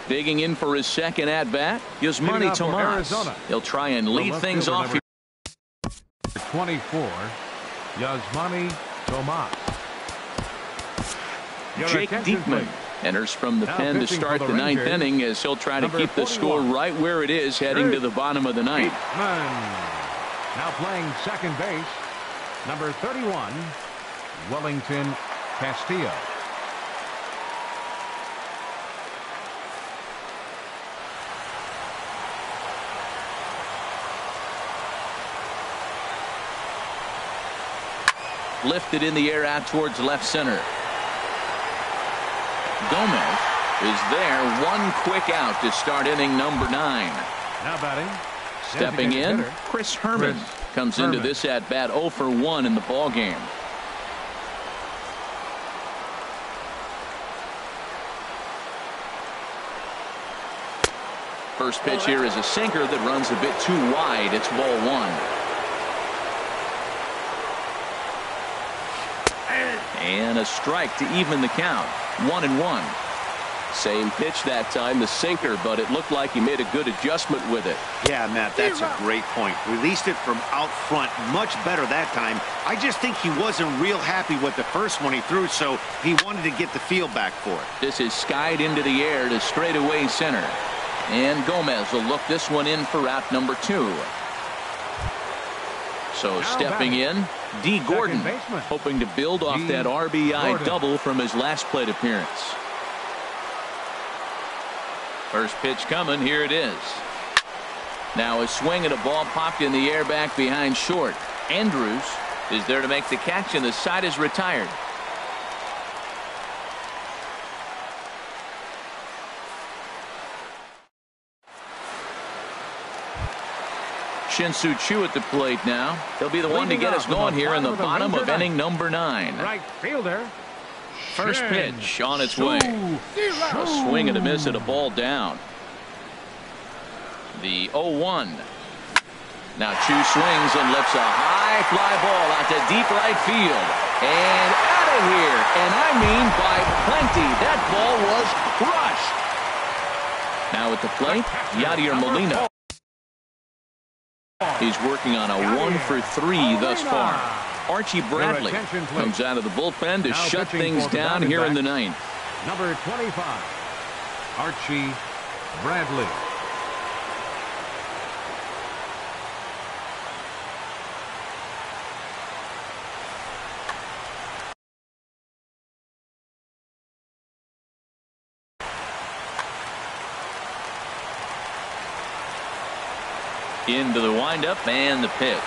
Digging in for his second at-bat, Yasmani Tomas. He'll try and lead things off here. 24, Yasmani Tomas. Jake Diekman enters from the pen to start the 9th inning as he'll try to keep the score right where it is heading to the bottom of the 9th. Now playing second base, number 31, Wellington Castillo. Lifted in the air out towards left center. Gomez is there. 1 quick out to start inning number 9. Now batting. Stepping in, Chris Herman. Comes into this at bat 0 for 1 in the ball game. First pitch here is a sinker that runs a bit too wide. It's ball 1. And a strike to even the count. 1-1. Same pitch that time, the sinker, but it looked like he made a good adjustment with it. Yeah, Matt, that's a great point. Released it from out front much better that time. I just think he wasn't real happy with the first one he threw, so he wanted to get the feel back for it. This is skied into the air to straightaway center. And Gomez will look this one in for out number 2. So stepping in, D. Gordon, hoping to build off that RBI double from his last plate appearance. First pitch coming, here it is. Now a swing and a ball popped in the air back behind short. Andrews is there to make the catch, and the side is retired. Shin-Soo Choo at the plate now. He'll be the one to get us going here in the bottom of inning number 9. Right fielder. First pitch on its way. A swing and a miss and a ball down. The 0-1. Now Choo swings and lifts a high fly ball out to deep right field. And out of here. And I mean by plenty. That ball was crushed. Now at the plate, Yadier Molina. He's working on a 1 for 3 thus far. Archie Bradley comes out of the bullpen to shut things down here in the 9th. Number 25, Archie Bradley. Into the windup and the pitch.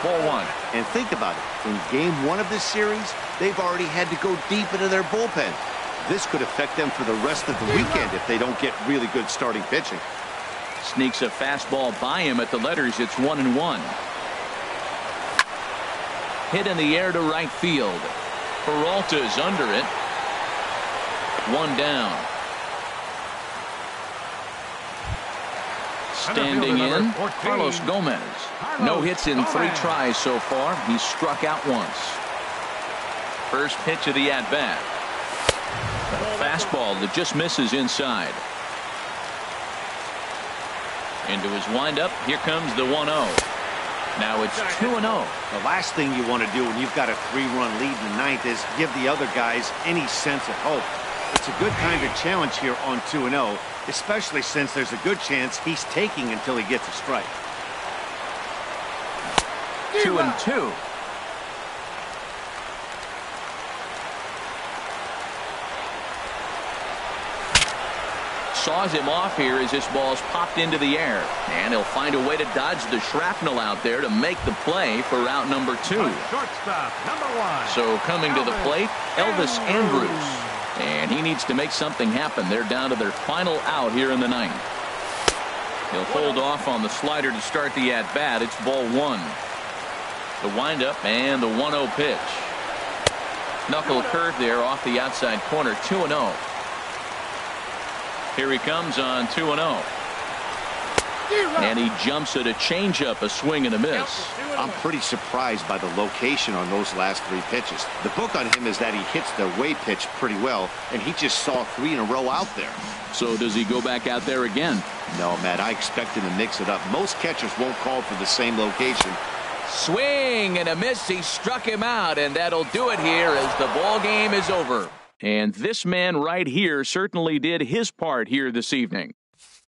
Ball 1. And think about it. In game 1 of this series, they've already had to go deep into their bullpen. This could affect them for the rest of the weekend if they don't get really good starting pitching. Sneaks a fastball by him at the letters. It's 1-1. Hit in the air to right field. Peralta's under it. 1 down. Standing in, Carlos Gomez. No hits in 3 tries so far. He's struck out once. First pitch of the at-bat. A fastball that just misses inside. Into his windup. Here comes the 1-0. Now it's 2-0. The last thing you want to do when you've got a 3-run lead in the 9th is give the other guys any sense of hope. It's a good kind of challenge here on 2-0, especially since there's a good chance he's taking until he gets a strike. 2-2. Saws him off here as this ball's popped into the air. And he'll find a way to dodge the shrapnel out there to make the play for route number 2. Shortstop, number 1. So coming to the plate, Elvis Andrews. And he needs to make something happen. They're down to their final out here in the 9th. He'll hold off on the slider to start the at-bat. It's ball 1. The windup and the 1-0 pitch. Knuckle curve there off the outside corner. 2-0. Here he comes on 2-0. And he jumps at a changeup, a swing and a miss. I'm pretty surprised by the location on those last 3 pitches. The book on him is that he hits the away pitch pretty well, and he just saw 3 in a row out there. So does he go back out there again? No, Matt, I expect him to mix it up. Most catchers won't call for the same location. Swing and a miss. He struck him out, and that'll do it here as the ball game is over. And this man right here certainly did his part here this evening.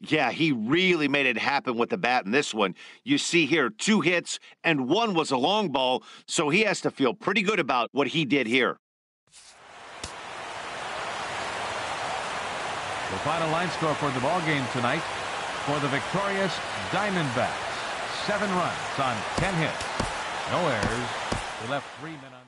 Yeah, he really made it happen with the bat in this one. You see here 2 hits and 1 was a long ball, so he has to feel pretty good about what he did here. The final line score for the ball game tonight for the victorious Diamondbacks. 7 runs on 10 hits. No errors. They left 3 men on.